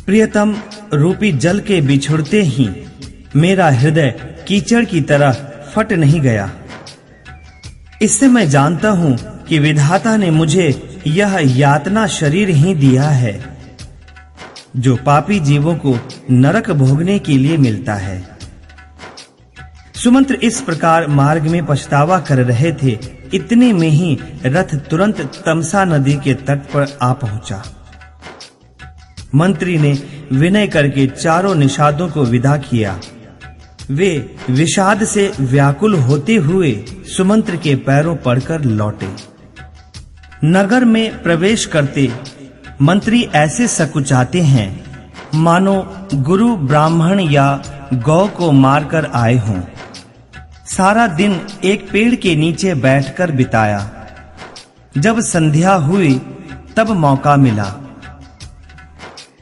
प्रियतम रूपी जल के बिछुड़ते ही मेरा हृदय कीचड़ की तरह फट नहीं गया। इससे मैं जानता हूं कि विधाता ने मुझे यह यातना शरीर ही दिया है, जो पापी जीवों को नरक भोगने के लिए मिलता है। सुमंत्र इस प्रकार मार्ग में पछतावा कर रहे थे, इतने में ही रथ तुरंत तमसा नदी के तट पर आ पहुंचा। मंत्री ने विनय करके चारों निषादों को विदा किया। वे विषाद से व्याकुल होते हुए सुमंत्र के पैरों पड़कर लौटे। नगर में प्रवेश करते मंत्री ऐसे सकुचाते हैं मानो गुरु ब्राह्मण या गौ को मारकर आए हों। सारा दिन एक पेड़ के नीचे बैठकर बिताया। जब संध्या हुई तब मौका मिला।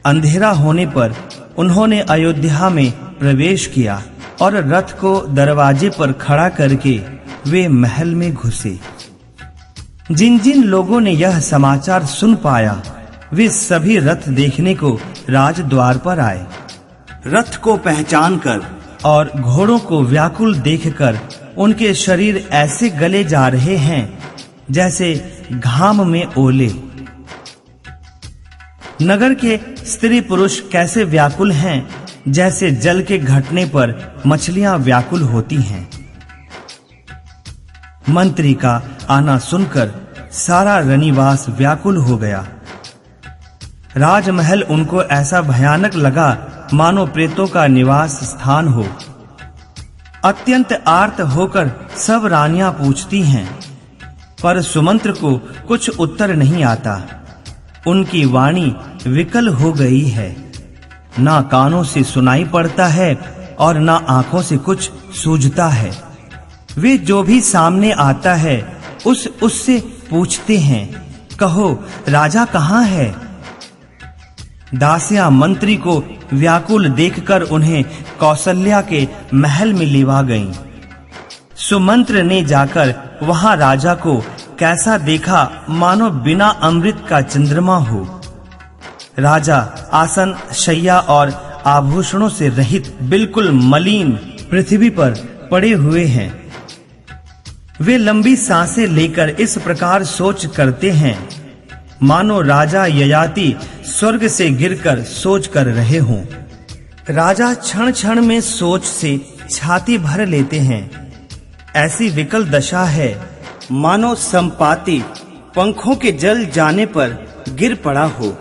अंधेरा होने पर उन्होंने अयोध्या में प्रवेश किया और रथ को दरवाजे पर खड़ा करके वे महल में घुसे। जिन जिन लोगों ने यह समाचार सुन पाया, वे सभी रथ देखने को राजद्वार पर आए। रथ को पहचानकर और घोड़ों को व्याकुल देखकर उनके शरीर ऐसे गले जा रहे हैं जैसे घाम में ओले। नगर के स्त्री पुरुष कैसे व्याकुल हैं, जैसे जल के घटने पर मछलियां व्याकुल होती हैं। मंत्री का आना सुनकर सारा रनिवास व्याकुल हो गया। राजमहल उनको ऐसा भयानक लगा मानो प्रेतों का निवास स्थान हो। अत्यंत आर्त होकर सब रानियां पूछती हैं, पर सुमंत्र को कुछ उत्तर नहीं आता। उनकी वाणी विकल हो गई है, ना कानों से सुनाई पड़ता है और ना आंखों से कुछ सूझता है। वे जो भी सामने आता है उससे पूछते हैं, कहो राजा कहाँ है। दासियां मंत्री को व्याकुल देखकर उन्हें कौशल्या के महल में लिवा गईं। सुमंत्र ने जाकर वहां राजा को कैसा देखा मानो बिना अमृत का चंद्रमा हो। राजा आसन, शैया और आभूषणों से रहित बिल्कुल मलिन पृथ्वी पर पड़े हुए हैं। वे लंबी सांसें लेकर इस प्रकार सोच करते हैं मानो राजा ययाति स्वर्ग से गिरकर सोच कर रहे हों। राजा क्षण क्षण में सोच से छाती भर लेते हैं। ऐसी विकल दशा है मानो संपाति पंखों के जल जाने पर गिर पड़ा हो।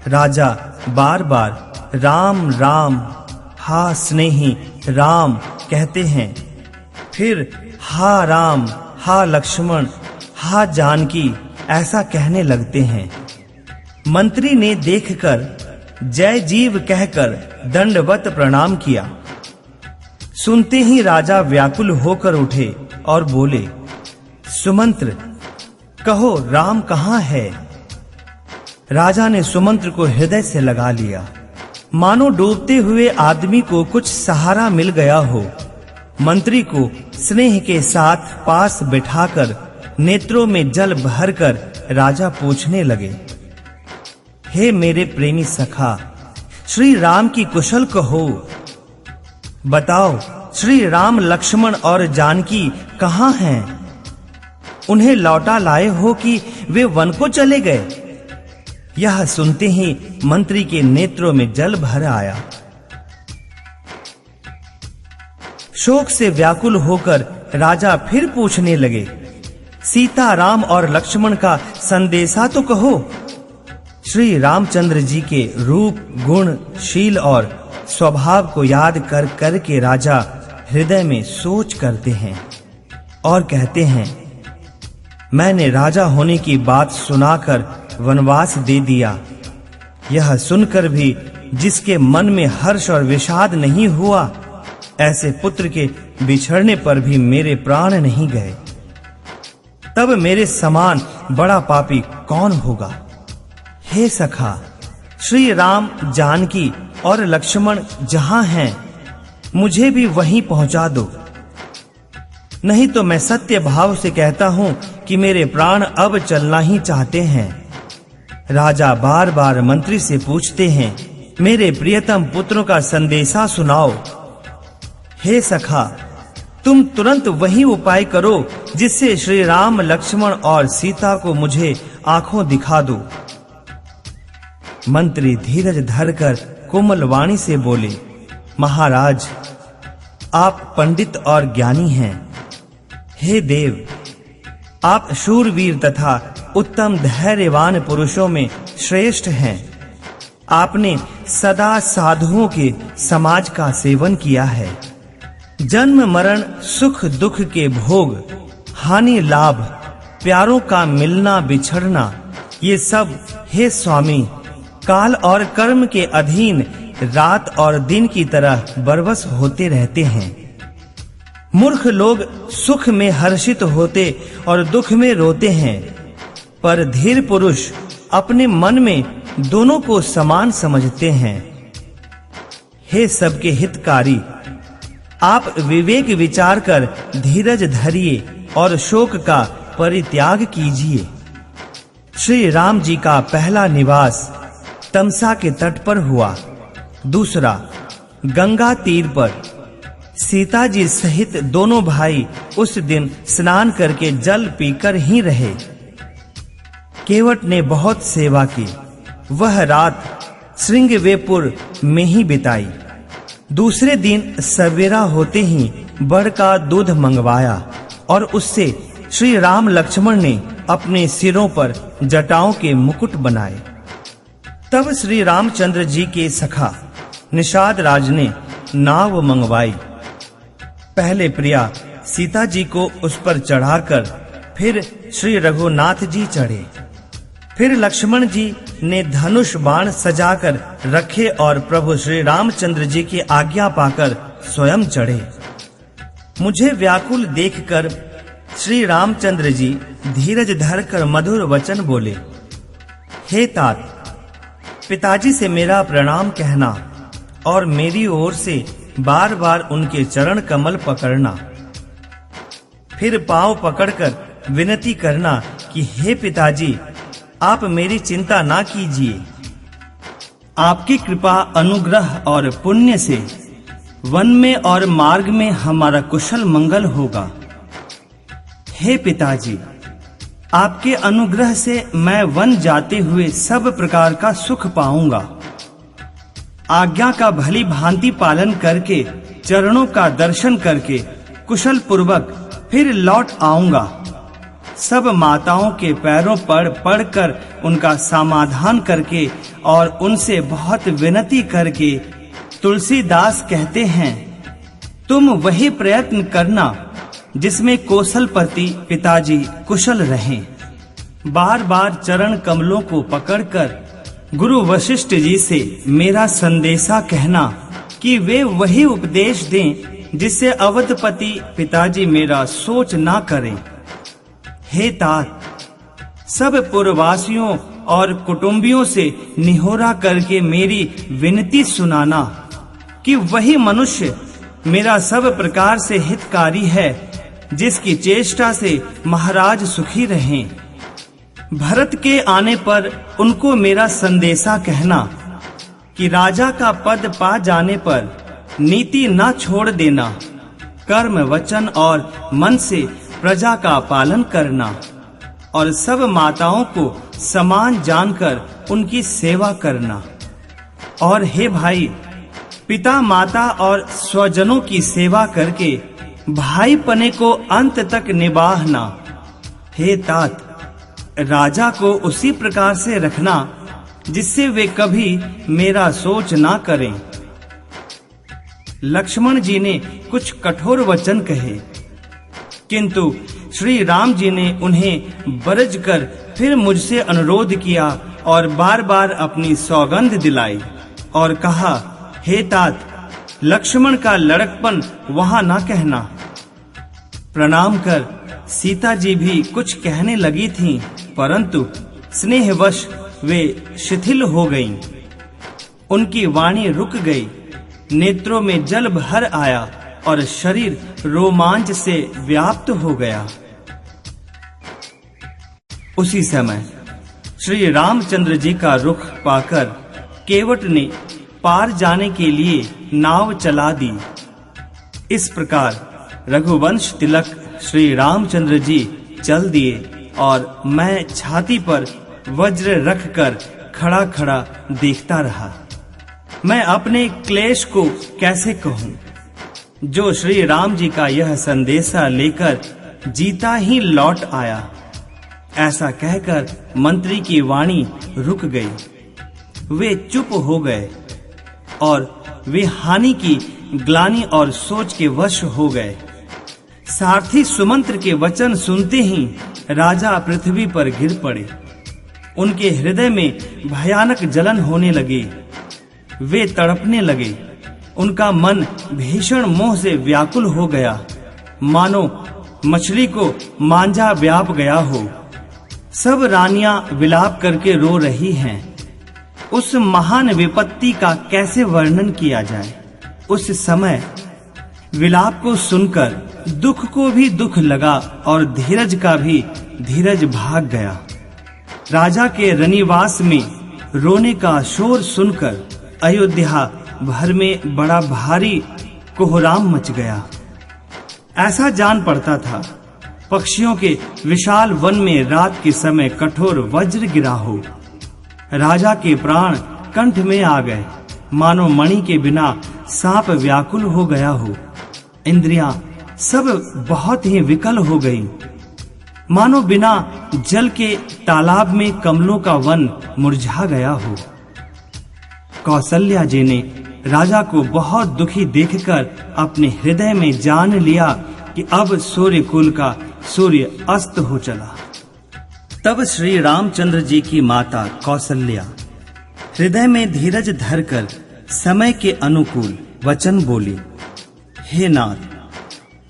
राजा बार बार राम राम, हा स्नेही राम कहते हैं, फिर हा राम, हा लक्ष्मण, हा जानकी ऐसा कहने लगते हैं। मंत्री ने देखकर जय जीव कहकर दंडवत प्रणाम किया। सुनते ही राजा व्याकुल होकर उठे और बोले, सुमंत्र कहो राम कहाँ है। राजा ने सुमंत्र को हृदय से लगा लिया, मानो डूबते हुए आदमी को कुछ सहारा मिल गया हो। मंत्री को स्नेह के साथ पास बिठाकर नेत्रों में जल भरकर राजा पूछने लगे, हे मेरे प्रेमी सखा, श्री राम की कुशल कहो। बताओ श्री राम लक्ष्मण और जानकी कहाँ हैं? उन्हें लौटा लाए हो कि वे वन को चले गए? यह सुनते ही मंत्री के नेत्रों में जल भर आया। शोक से व्याकुल होकर राजा फिर पूछने लगे, सीता, राम और लक्ष्मण का संदेशा तो कहो। श्री रामचंद्र जी के रूप, गुण, शील और स्वभाव को याद कर कर के राजा हृदय में सोच करते हैं और कहते हैं, मैंने राजा होने की बात सुनाकर वनवास दे दिया। यह सुनकर भी जिसके मन में हर्ष और विषाद नहीं हुआ, ऐसे पुत्र के बिछड़ने पर भी मेरे प्राण नहीं गए। तब मेरे समान बड़ा पापी कौन होगा? हे सखा, श्री राम, जानकी और लक्ष्मण जहां हैं, मुझे भी वहीं पहुंचा दो। नहीं तो मैं सत्य भाव से कहता हूं कि मेरे प्राण अब चलना ही चाहते हैं। राजा बार बार मंत्री से पूछते हैं, मेरे प्रियतम पुत्रों का संदेशा सुनाओ। हे सखा, तुम तुरंत वही उपाय करो जिससे श्री राम, लक्ष्मण और सीता को मुझे आंखों दिखा दो। मंत्री धीरज धरकर कोमल वाणी से बोले, महाराज, आप पंडित और ज्ञानी हैं। हे देव, आप शूरवीर तथा उत्तम धैर्यवान पुरुषों में श्रेष्ठ हैं। आपने सदा साधुओं के समाज का सेवन किया है। जन्म मरण, सुख दुख के भोग, हानि लाभ, प्यारों का मिलना बिछड़ना, ये सब हे स्वामी काल और कर्म के अधीन रात और दिन की तरह बरबस होते रहते हैं। मूर्ख लोग सुख में हर्षित होते और दुख में रोते हैं, पर धीर पुरुष अपने मन में दोनों को समान समझते हैं। हे सबके हितकारी, आप विवेक विचार कर धीरज धरिए और शोक का परित्याग कीजिए। श्री राम जी का पहला निवास तमसा के तट पर हुआ, दूसरा गंगा तीर पर। सीता जी सहित दोनों भाई उस दिन स्नान करके जल पीकर ही रहे। केवट ने बहुत सेवा की। वह रात श्रृंगवेपुर में ही बिताई। दूसरे दिन सवेरा होते ही बड़ का दूध मंगवाया और उससे श्री राम लक्ष्मण ने अपने सिरों पर जटाओं के मुकुट बनाए। तब श्री रामचंद्र जी के सखा निषाद राज ने नाव मंगवाई। पहले प्रिया सीता जी को उस पर चढ़ाकर फिर श्री रघुनाथ जी चढ़े। फिर लक्ष्मण जी ने धनुष बाण सजाकर रखे और प्रभु श्री रामचंद्र जी की आज्ञा पाकर स्वयं चढ़े। मुझे व्याकुल देखकर श्री रामचंद्र जी धीरज धरकर मधुर वचन बोले, हे तात, पिताजी से मेरा प्रणाम कहना और मेरी ओर से बार बार उनके चरण कमल पकड़ना। फिर पांव पकड़कर विनती करना कि हे पिताजी, आप मेरी चिंता ना कीजिए। आपकी कृपा, अनुग्रह और पुण्य से वन में और मार्ग में हमारा कुशल मंगल होगा। हे पिताजी, आपके अनुग्रह से मैं वन जाते हुए सब प्रकार का सुख पाऊंगा। आज्ञा का भली भांति पालन करके, चरणों का दर्शन करके कुशल पूर्वक फिर लौट आऊंगा। सब माताओं के पैरों पर पड़कर उनका समाधान करके और उनसे बहुत विनती करके तुलसीदास कहते हैं, तुम वही प्रयत्न करना जिसमें कौशलपति पिताजी कुशल रहें। बार बार चरण कमलों को पकड़कर गुरु वशिष्ठ जी से मेरा संदेशा कहना कि वे वही उपदेश दें जिससे अवधपति पिताजी मेरा सोच ना करें। हे तात, सब पुरवासियों और कुटुंबियों से निहोरा करके मेरी विनती सुनाना कि वही मनुष्य मेरा सब प्रकार से हितकारी है जिसकी चेष्टा से महाराज सुखी रहें। भरत के आने पर उनको मेरा संदेशा कहना कि राजा का पद पा जाने पर नीति न छोड़ देना, कर्म वचन और मन से प्रजा का पालन करना और सब माताओं को समान जानकर उनकी सेवा करना। और हे भाई, पिता माता और स्वजनों की सेवा करके भाई पने को अंत तक निभाना। हे तात, राजा को उसी प्रकार से रखना जिससे वे कभी मेरा सोच ना करें। लक्ष्मण जी ने कुछ कठोर वचन कहे, किंतु श्री राम जी ने उन्हें बरज कर फिर मुझसे अनुरोध किया और बार-बार अपनी सौगंध दिलाई और कहा, हे तात, लक्ष्मण का लड़कपन वहां ना कहना। प्रणाम कर सीता जी भी कुछ कहने लगी थीं, परंतु स्नेहवश वे शिथिल हो गईं। उनकी वाणी रुक गई, नेत्रों में जल भर आया और शरीर रोमांच से व्याप्त हो गया। उसी समय श्री रामचंद्र जी का रुख पाकर केवट ने पार जाने के लिए नाव चला दी। इस प्रकार रघुवंश तिलक श्री रामचंद्र जी चल दिए और मैं छाती पर वज्र रखकर खड़ा-खड़ा देखता रहा। मैं अपने क्लेश को कैसे कहूं, जो श्री राम जी का यह संदेशा लेकर जीता ही लौट आया। ऐसा कहकर मंत्री की वाणी रुक गई। वे चुप हो गए और वे हानि की ग्लानि और सोच के वश हो गए। सारथी सुमंत्र के वचन सुनते ही राजा पृथ्वी पर गिर पड़े। उनके हृदय में भयानक जलन होने लगी। वे तड़पने लगे। उनका मन भीषण मोह से व्याकुल हो गया, मानो मछली को मांझा व्याप गया हो। सब रानियां विलाप करके रो रही हैं। उस महान विपत्ति का कैसे वर्णन किया जाए। उस समय विलाप को सुनकर दुख को भी दुख लगा और धीरज का भी धीरज भाग गया। राजा के रनिवास में रोने का शोर सुनकर अयोध्या भर में बड़ा भारी कोहराम मच गया। ऐसा जान पड़ता था पक्षियों के विशाल वन में रात के समय कठोर वज्र गिरा हो। राजा के प्राण कंठ में आ गए, मानो मणि के बिना सांप व्याकुल हो गया हो। इंद्रियां सब बहुत ही विकल हो गईं, मानो बिना जल के तालाब में कमलों का वन मुरझा गया हो। कौसल्या जी ने राजा को बहुत दुखी देखकर अपने हृदय में जान लिया कि अब सूर्य कुल का सूर्य अस्त हो चला। तब श्री रामचंद्र जी की माता कौसल्या हृदय में धीरज धरकर समय के अनुकूल वचन बोली, हे नाथ,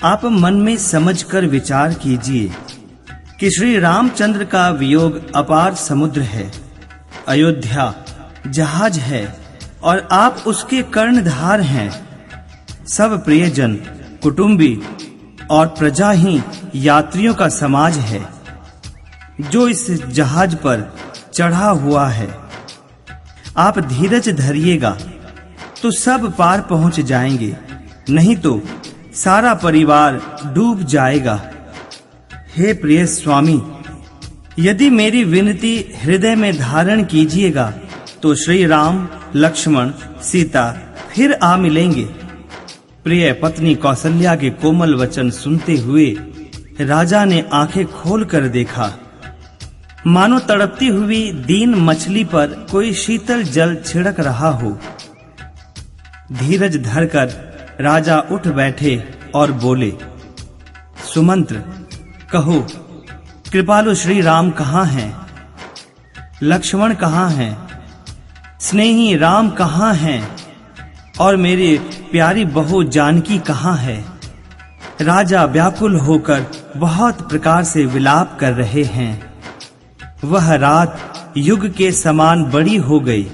आप मन में समझकर विचार कीजिए कि श्री रामचंद्र का वियोग अपार समुद्र है, अयोध्या जहाज है और आप उसके कर्णधार हैं। सब प्रियजन, कुटुंबी और प्रजा ही यात्रियों का समाज है जो इस जहाज पर चढ़ा हुआ है। आप धीरज धरिएगा तो सब पार पहुंच जाएंगे, नहीं तो सारा परिवार डूब जाएगा। हे प्रिय स्वामी, यदि मेरी विनती हृदय में धारण कीजिएगा तो श्री राम, लक्ष्मण, सीता फिर आ मिलेंगे। प्रिय पत्नी कौसल्या के कोमल वचन सुनते हुए राजा ने आंखें खोलकर देखा, मानो तड़पती हुई दीन मछली पर कोई शीतल जल छिड़क रहा हो। धीरज धरकर राजा उठ बैठे और बोले, सुमंत्र, कहो, कृपालु श्री राम कहाँ हैं? लक्ष्मण कहाँ हैं? स्नेही राम कहाँ हैं? और मेरी प्यारी बहू जानकी कहाँ है? राजा व्याकुल होकर बहुत प्रकार से विलाप कर रहे हैं। वह रात युग के समान बड़ी हो गई।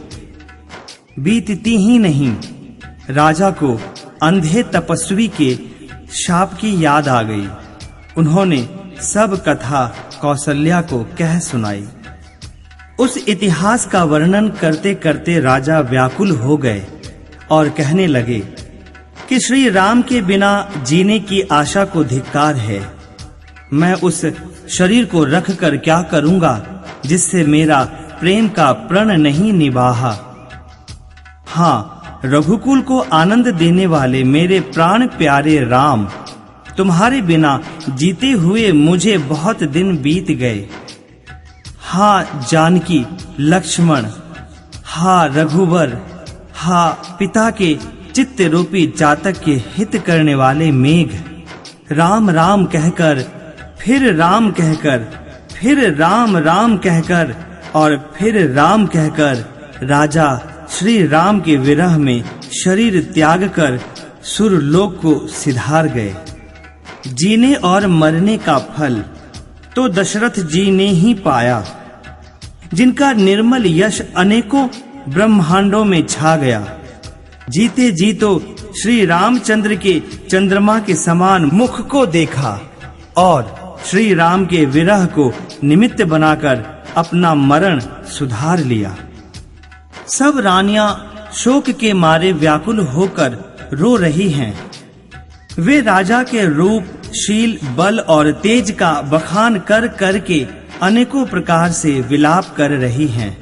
बीतती ही नहीं, राजा को अंधे तपस्वी के शाप की याद आ गई। उन्होंने सब कथा कौसल्या को कह सुनाई। उस इतिहास का वर्णन करते करते राजा व्याकुल हो गए और कहने लगे, कि श्री राम के बिना जीने की आशा को धिक्कार है। मैं उस शरीर को रख कर क्या करूंगा जिससे मेरा प्रेम का प्रण नहीं निभाहा। हाँ, रघुकुल को आनंद देने वाले मेरे प्राण प्यारे राम, तुम्हारे बिना जीते हुए मुझे बहुत दिन बीत गए। हाँ जानकी, लक्ष्मण, हाँ रघुवर, हाँ पिता के चित्त रूपी जातक के हित करने वाले मेघ, राम राम कहकर, फिर राम कहकर, फिर राम राम कहकर और फिर राम कहकर राजा श्री राम के विरह में शरीर त्याग कर सुरलोक को सिधार गए। जीने और मरने का फल तो दशरथ जी ने ही पाया, जिनका निर्मल यश अनेकों ब्रह्मांडों में छा गया। जीते जी तो श्री रामचंद्र के चंद्रमा के समान मुख को देखा और श्री राम के विरह को निमित्त बनाकर अपना मरण सुधार लिया। सब रानियां शोक के मारे व्याकुल होकर रो रही हैं। वे राजा के रूप, शील, बल और तेज का बखान कर कर के अनेकों प्रकार से विलाप कर रही हैं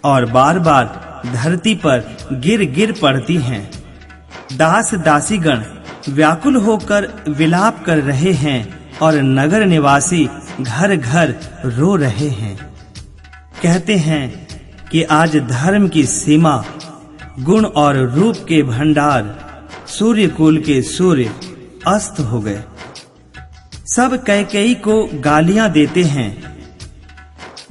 और बार-बार धरती पर गिर गिर पड़ती हैं। दास दासीगण व्याकुल होकर विलाप कर रहे हैं और नगर निवासी घर घर रो रहे हैं। कहते हैं कि आज धर्म की सीमा, गुण और रूप के भंडार, सूर्य कुल के सूर्य अस्त हो गए। सब कैकेयी को गालियां देते हैं,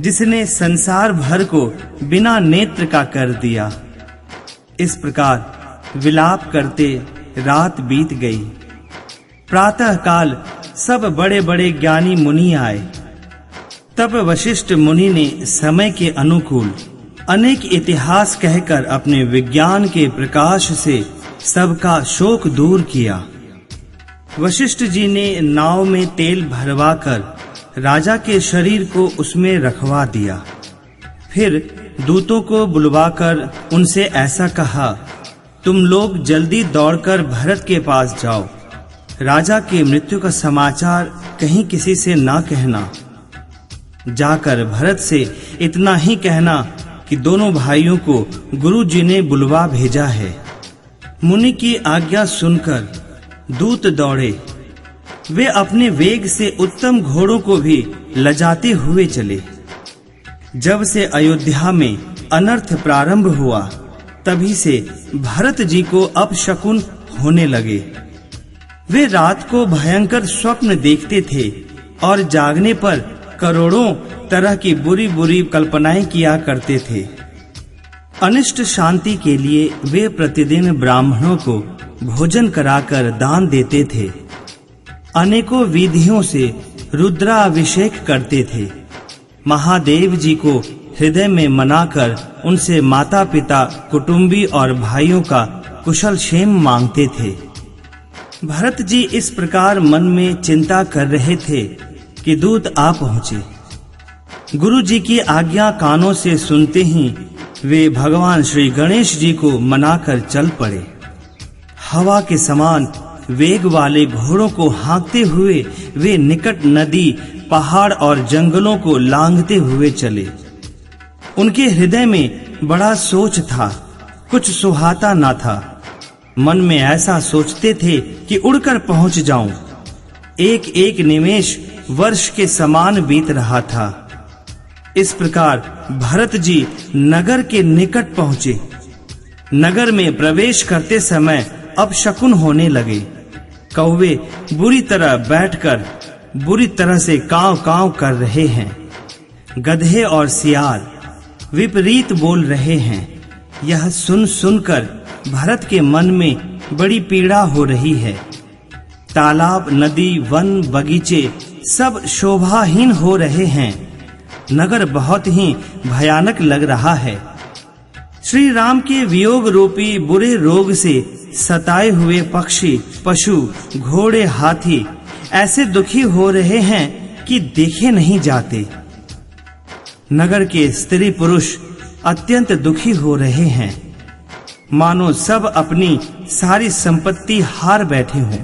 जिसने संसार भर को बिना नेत्र का कर दिया। इस प्रकार विलाप करते रात बीत गई। प्रातः काल सब बड़े बड़े ज्ञानी मुनि आए। तब वशिष्ठ मुनि ने समय के अनुकूल अनेक इतिहास कहकर अपने विज्ञान के प्रकाश से सबका शोक दूर किया। वशिष्ठ जी ने नाव में तेल भरवाकर राजा के शरीर को उसमें रखवा दिया। फिर दूतों को बुलवाकर उनसे ऐसा कहा, तुम लोग जल्दी दौड़कर भरत के पास जाओ। राजा की मृत्यु का समाचार कहीं किसी से ना कहना। जाकर भरत से इतना ही कहना कि दोनों भाइयों को गुरु जी ने बुलवा भेजा है। मुनि की आज्ञा सुनकर दूत दौड़े। वे अपने वेग से उत्तम घोड़ों को भी लजाते हुए चले। जब से अयोध्या में अनर्थ प्रारंभ हुआ, तभी से भरत जी को अपशकुन होने लगे। वे रात को भयंकर स्वप्न देखते थे और जागने पर करोड़ों तरह की बुरी बुरी कल्पनाएं किया करते थे। अनिष्ट शांति के लिए वे प्रतिदिन ब्राह्मणों को भोजन कराकर दान देते थे। अनेकों विधियों से रुद्राभिषेक करते थे। महादेव जी को हृदय में मनाकर उनसे माता पिता, कुटुंबी और भाइयों का कुशल क्षेम मांगते थे। भरत जी इस प्रकार मन में चिंता कर रहे थे कि दूत आ पहुंचे। गुरु जी की आज्ञा कानों से सुनते ही वे भगवान श्री गणेश जी को मनाकर चल पड़े। हवा के समान वेग वाले घोड़ों को हाँकते हुए वे निकट नदी, पहाड़ और जंगलों को लांघते हुए चले। उनके हृदय में बड़ा सोच था, कुछ सुहाता ना था। मन में ऐसा सोचते थे कि उड़कर पहुंच जाऊं। एक एक निमेष वर्ष के समान बीत रहा था। इस प्रकार भरत जी नगर के निकट पहुंचे। नगर में प्रवेश करते समय अपशकुन होने लगे। कौवे बुरी तरह बैठकर बुरी तरह से कांव-कांव कर रहे हैं। गधे और सियार विपरीत बोल रहे हैं। यह सुन सुनकर भरत के मन में बड़ी पीड़ा हो रही है। तालाब, नदी, वन, बगीचे सब शोभाहीन हो रहे हैं। नगर बहुत ही भयानक लग रहा है। श्री राम के वियोग रूपी बुरे रोग से सताए हुए पक्षी, पशु, घोड़े, हाथी ऐसे दुखी हो रहे हैं कि देखे नहीं जाते। नगर के स्त्री पुरुष अत्यंत दुखी हो रहे हैं। मानो सब अपनी सारी संपत्ति हार बैठे हों।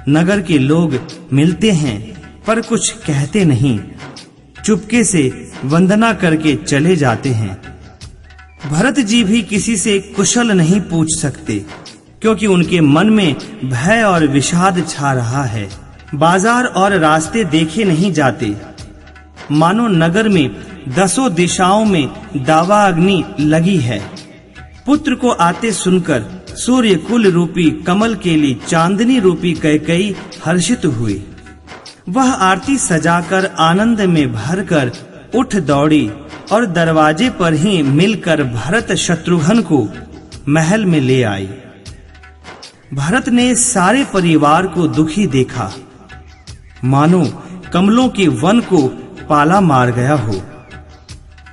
नगर के लोग मिलते हैं पर कुछ कहते नहीं, चुपके से वंदना करके चले जाते हैं। भरत जी भी किसी से कुशल नहीं पूछ सकते, क्योंकि उनके मन में भय और विषाद छा रहा है। बाजार और रास्ते देखे नहीं जाते, मानो नगर में 10 दिशाओं में दावा अग्नि लगी है। पुत्र को आते सुनकर सूर्य कुल रूपी कमल के लिए चांदनी रूपी कैकेयी हर्षित हुई। वह आरती सजाकर आनंद में भरकर उठ दौड़ी और दरवाजे पर ही मिलकर भरत शत्रुघ्न को महल में ले आई। भरत ने सारे परिवार को दुखी देखा, मानो कमलों के वन को पाला मार गया हो।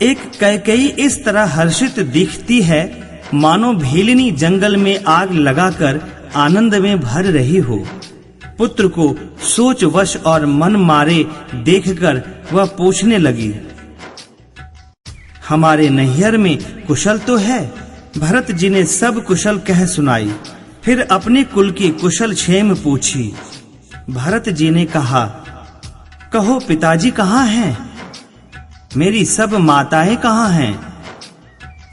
एक कैकेयी इस तरह हर्षित दिखती है मानो भीलनी जंगल में आग लगाकर आनंद में भर रही हो। पुत्र को सोचवश और मन मारे देखकर वह पूछने लगी, हमारे नैहर में कुशल तो है? भरत जी ने सब कुशल कह सुनाई, फिर अपने कुल की कुशल क्षेम पूछी। भरत जी ने कहा, कहो पिताजी कहाँ हैं? मेरी सब माताएं कहाँ हैं?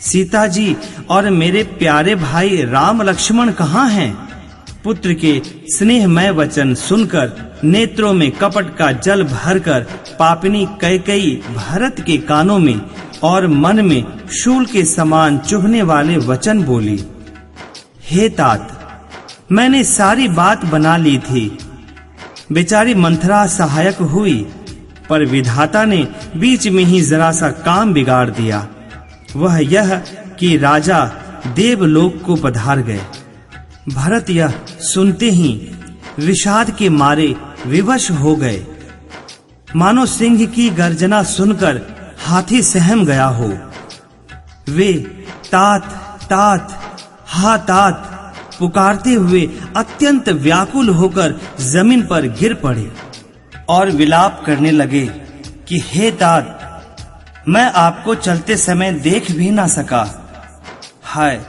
सीता जी और मेरे प्यारे भाई राम लक्ष्मण कहाँ हैं? पुत्र के स्नेहमय वचन सुनकर नेत्रों में कपट का जल भरकर पापिनी कैकेयी भरत के कानों में और मन में शूल के समान चुभने वाले वचन बोली, हे तात, मैंने सारी बात बना ली थी। बेचारी मंथरा सहायक हुई, पर विधाता ने बीच में ही जरा सा काम बिगाड़ दिया। वह यह कि राजा देवलोक को पधार गए। भरत यह सुनते ही विषाद के मारे विवश हो गए, मानो सिंह की गर्जना सुनकर हाथी सहम गया हो। वे तात तात हा तात पुकारते हुए अत्यंत व्याकुल होकर जमीन पर गिर पड़े और विलाप करने लगे कि हे तात, मैं आपको चलते समय देख भी ना सका। हाय,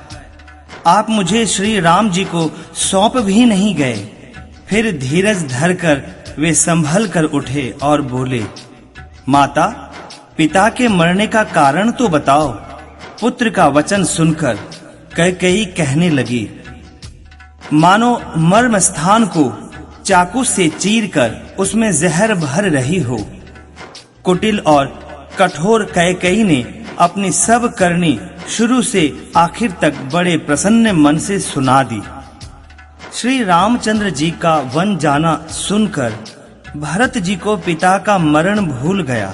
आप मुझे श्री राम जी को सौंप भी नहीं गए। फिर धीरज धरकर वे संभल कर उठे और बोले, माता, पिता के मरने का कारण तो बताओ। पुत्र का वचन सुनकर कैकेयी कहने लगी, मानो मर्म स्थान को चाकू से चीरकर उसमें जहर भर रही हो। कुटिल और कठोर कैकेयी ने अपनी सब करनी शुरू से आखिर तक बड़े प्रसन्न मन से सुना दी। श्री रामचंद्र जी का वन जाना सुनकर भरत जी को पिता का मरण भूल गया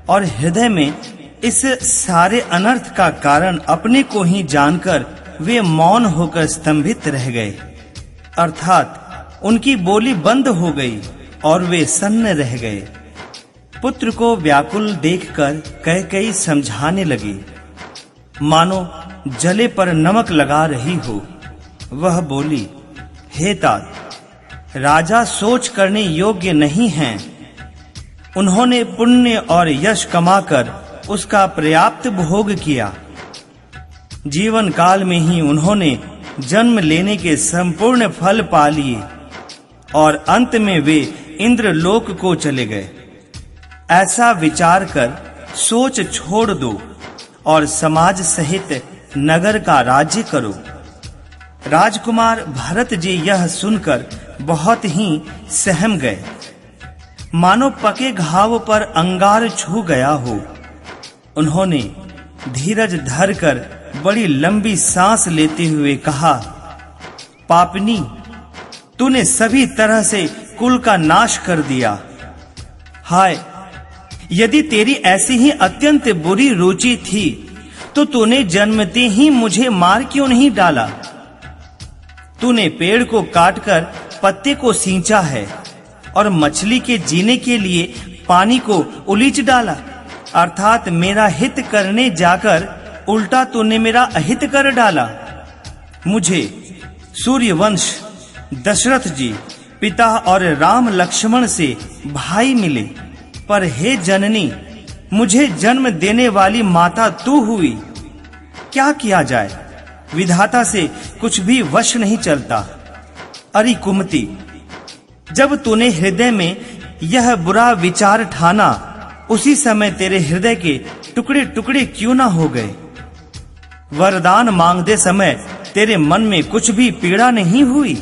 और हृदय में इस सारे अनर्थ का कारण अपने को ही जानकर वे मौन होकर स्तंभित रह गए, अर्थात उनकी बोली बंद हो गई और वे सन्न रह गए। पुत्र को व्याकुल देखकर कैकेयी समझाने लगी, मानो जले पर नमक लगा रही हो। वह बोली, हे तात, राजा सोच करने योग्य नहीं हैं। उन्होंने पुण्य और यश कमाकर उसका पर्याप्त भोग किया। जीवन काल में ही उन्होंने जन्म लेने के संपूर्ण फल पा लिए और अंत में वे इंद्रलोक को चले गए। ऐसा विचार कर सोच छोड़ दो और समाज सहित नगर का राज्य करो। राजकुमार भरत जी यह सुनकर बहुत ही सहम गए, मानो पके घाव पर अंगार छू गया हो। उन्होंने धीरज धरकर बड़ी लंबी सांस लेते हुए कहा, पापनी, तूने सभी तरह से कुल का नाश कर दिया। हाय, यदि तेरी ऐसी ही अत्यंत बुरी रुचि थी तो तूने जन्मते ही मुझे मार क्यों नहीं डाला? तूने पेड़ को काटकर पत्ते को सींचा है और मछली के जीने के लिए पानी को उलीच डाला, अर्थात मेरा हित करने जाकर उल्टा तूने मेरा अहित कर डाला। मुझे सूर्यवंश, दशरथ जी पिता और राम लक्ष्मण से भाई मिले, पर हे जननी, मुझे जन्म देने वाली माता तू हुई। क्या किया जाए? विधाता से कुछ भी वश नहीं चलता। अरे कुमति, जब तूने हृदय में यह बुरा विचार ठाना, उसी समय तेरे हृदय के टुकड़े टुकड़े क्यों ना हो गए? वरदान मांगते समय तेरे मन में कुछ भी पीड़ा नहीं हुई?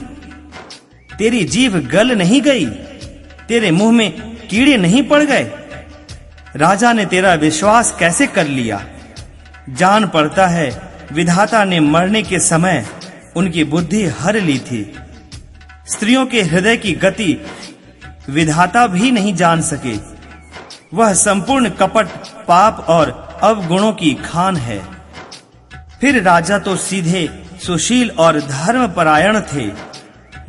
तेरी जीभ गल नहीं गई? तेरे मुंह में कीड़े नहीं पड़ गए? राजा ने तेरा विश्वास कैसे कर लिया? जान पड़ता है विधाता ने मरने के समय उनकी बुद्धि हर ली थी। स्त्रियों के हृदय की गति विधाता भी नहीं जान सके। वह संपूर्ण कपट, पाप और अवगुणों की खान है। फिर राजा तो सीधे, सुशील और धर्मपरायण थे।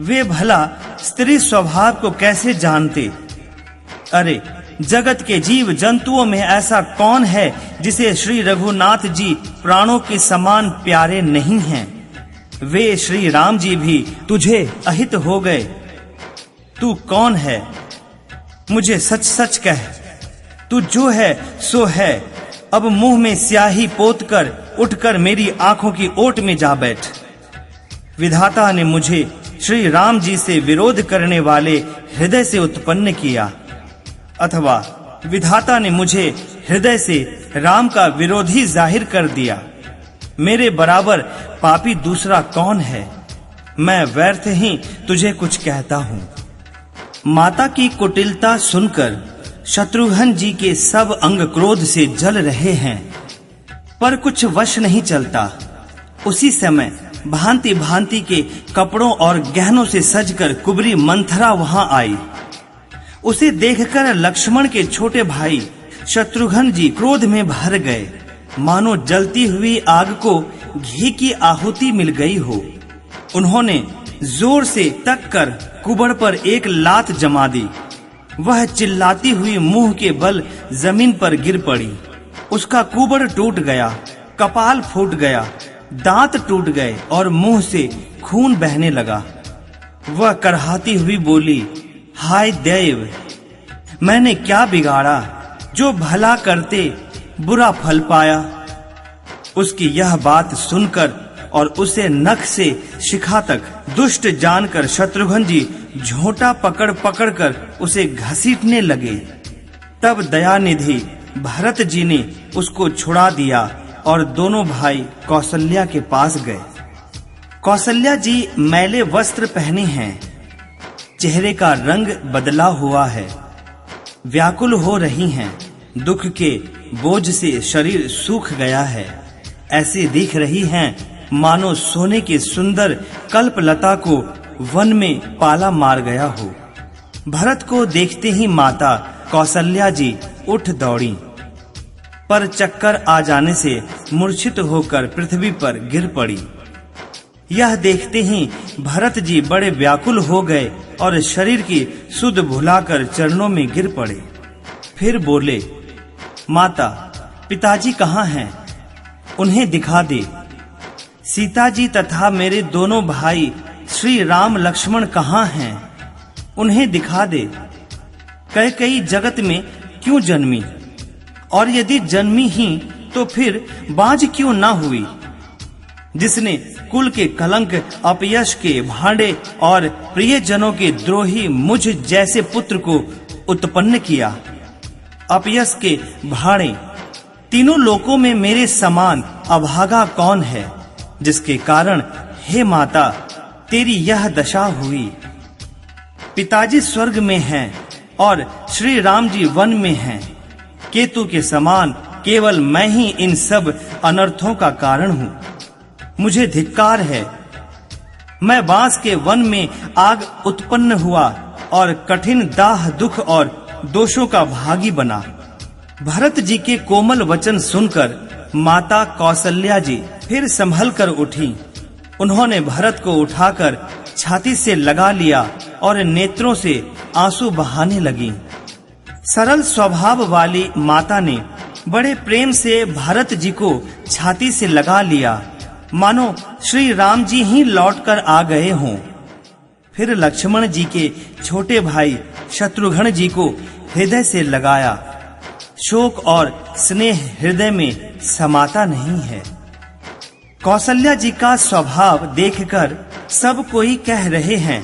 वे भला स्त्री स्वभाव को कैसे जानते? अरे, जगत के जीव जंतुओं में ऐसा कौन है जिसे श्री रघुनाथ जी प्राणों के समान प्यारे नहीं हैं? वे श्री राम जी भी तुझे अहित हो गए। तू कौन है? मुझे सच सच कह। तू जो है सो है। अब मुंह में स्याही पोतकर उठकर मेरी आंखों की ओट में जा बैठ। विधाता ने मुझे श्री राम जी से विरोध करने वाले हृदय से उत्पन्न किया, अथवा विधाता ने मुझे हृदय से राम का विरोधी जाहिर कर दिया। मेरे बराबर पापी दूसरा कौन है? मैं व्यर्थ ही तुझे कुछ कहता हूँ। माता की कुटिलता सुनकर शत्रुघ्न जी के सब अंग क्रोध से जल रहे हैं, पर कुछ वश नहीं चलता। उसी समय भांति भांति के कपड़ों और गहनों से सजकर कुबरी मंथरा वहां आई। उसे देखकर लक्ष्मण के छोटे भाई शत्रुघ्न जी क्रोध में भर गए, मानो जलती हुई आग को घी की आहुति मिल गई हो। उन्होंने जोर से तक कर कुबड़ पर एक लात जमा दी। वह चिल्लाती हुई मुंह के बल जमीन पर गिर पड़ी। उसका कुबड़ टूट गया, कपाल फूट गया, दांत टूट गए और मुंह से खून बहने लगा। वह करहाती हुई बोली, हाय देव, मैंने क्या बिगाड़ा जो भला करते बुरा फल पाया? उसकी यह बात सुनकर और उसे नख से शिखा तक दुष्ट जानकर शत्रुघ्न जी झोंटा पकड़ पकड़ कर उसे घसीटने लगे। तब दयानिधि भरत जी ने उसको छुड़ा दिया और दोनों भाई कौशल्या के पास गए। कौशल्या जी मैले वस्त्र पहने हैं, चेहरे का रंग बदला हुआ है, व्याकुल हो रही हैं, दुख के बोझ से शरीर सूख गया है। ऐसे दिख रही हैं मानो सोने के सुंदर कल्पलता को वन में पाला मार गया हो। भरत को देखते ही माता कौशल्या जी उठ दौड़ी, पर चक्कर आ जाने से मूर्छित होकर पृथ्वी पर गिर पड़ी। यह देखते ही भरत जी बड़े व्याकुल हो गए और शरीर की सुध भुलाकर चरणों में गिर पड़े। फिर बोले, माता, पिताजी कहाँ हैं? उन्हें दिखा दे। सीता जी तथा मेरे दोनों भाई श्री राम लक्ष्मण कहाँ हैं? उन्हें दिखा दे। कैकेयी जगत में क्यों जन्मी? और यदि जन्मी ही तो फिर बाज क्यों ना हुई? जिसने कुल के कलंक, अपयश के भांडे और प्रियजनों के द्रोही मुझ जैसे पुत्र को उत्पन्न किया। अपयश के भाड़े, तीनों लोकों में मेरे समान अभागा कौन है, जिसके कारण हे माता तेरी यह दशा हुई? पिताजी स्वर्ग में हैं और श्री राम जी वन में हैं। केतु के समान केवल मैं ही इन सब अनर्थों का कारण हूँ। मुझे धिक्कार है। मैं बांस के वन में आग उत्पन्न हुआ और कठिन दाह, दुख और दोषों का भागी बना। भरत जी के कोमल वचन सुनकर माता कौशल्या जी फिर संभल कर उठी। उन्होंने भरत को उठाकर छाती से लगा लिया और नेत्रों से आंसू बहाने लगी। सरल स्वभाव वाली माता ने बड़े प्रेम से भरत जी को छाती से लगा लिया, मानो श्री राम जी ही लौटकर आ गए हों। फिर लक्ष्मण जी के छोटे भाई शत्रुघ्न जी को हृदय से लगाया। शोक और स्नेह हृदय में समाता नहीं है। कौशल्या जी का स्वभाव देखकर सब कोई कह रहे हैं,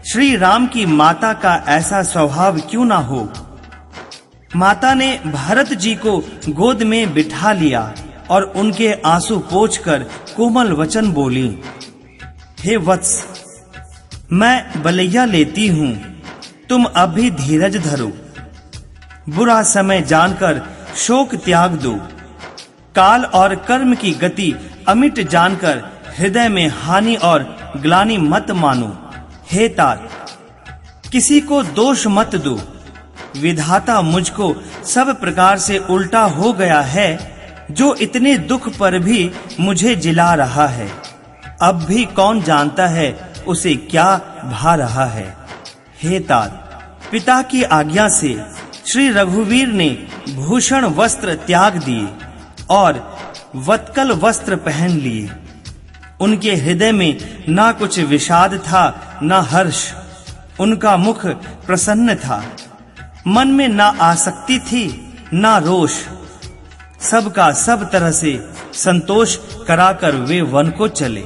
श्री राम की माता का ऐसा स्वभाव क्यों ना हो। माता ने भरत जी को गोद में बिठा लिया और उनके आंसू पोंछकर कोमल वचन बोली, हे वत्स, मैं बलैया लेती हूँ, तुम अब भी धीरज धरो। बुरा समय जानकर शोक त्याग दो। काल और कर्म की गति अमिट जानकर हृदय में हानि और ग्लानि मत मानो। हे तात, किसी को दोष मत दो। विधाता मुझको सब प्रकार से उल्टा हो गया है, जो इतने दुख पर भी मुझे जिला रहा है। अब भी कौन जानता है उसे क्या भा रहा है। हे तात, पिता की आज्ञा से श्री रघुवीर ने भूषण वस्त्र त्याग दिए और वत्कल वस्त्र पहन लिए। उनके हृदय में ना कुछ विषाद था ना हर्ष। उनका मुख प्रसन्न था, मन में ना आसक्ति थी ना रोष। सबका सब तरह से संतोष कराकर वे वन को चले।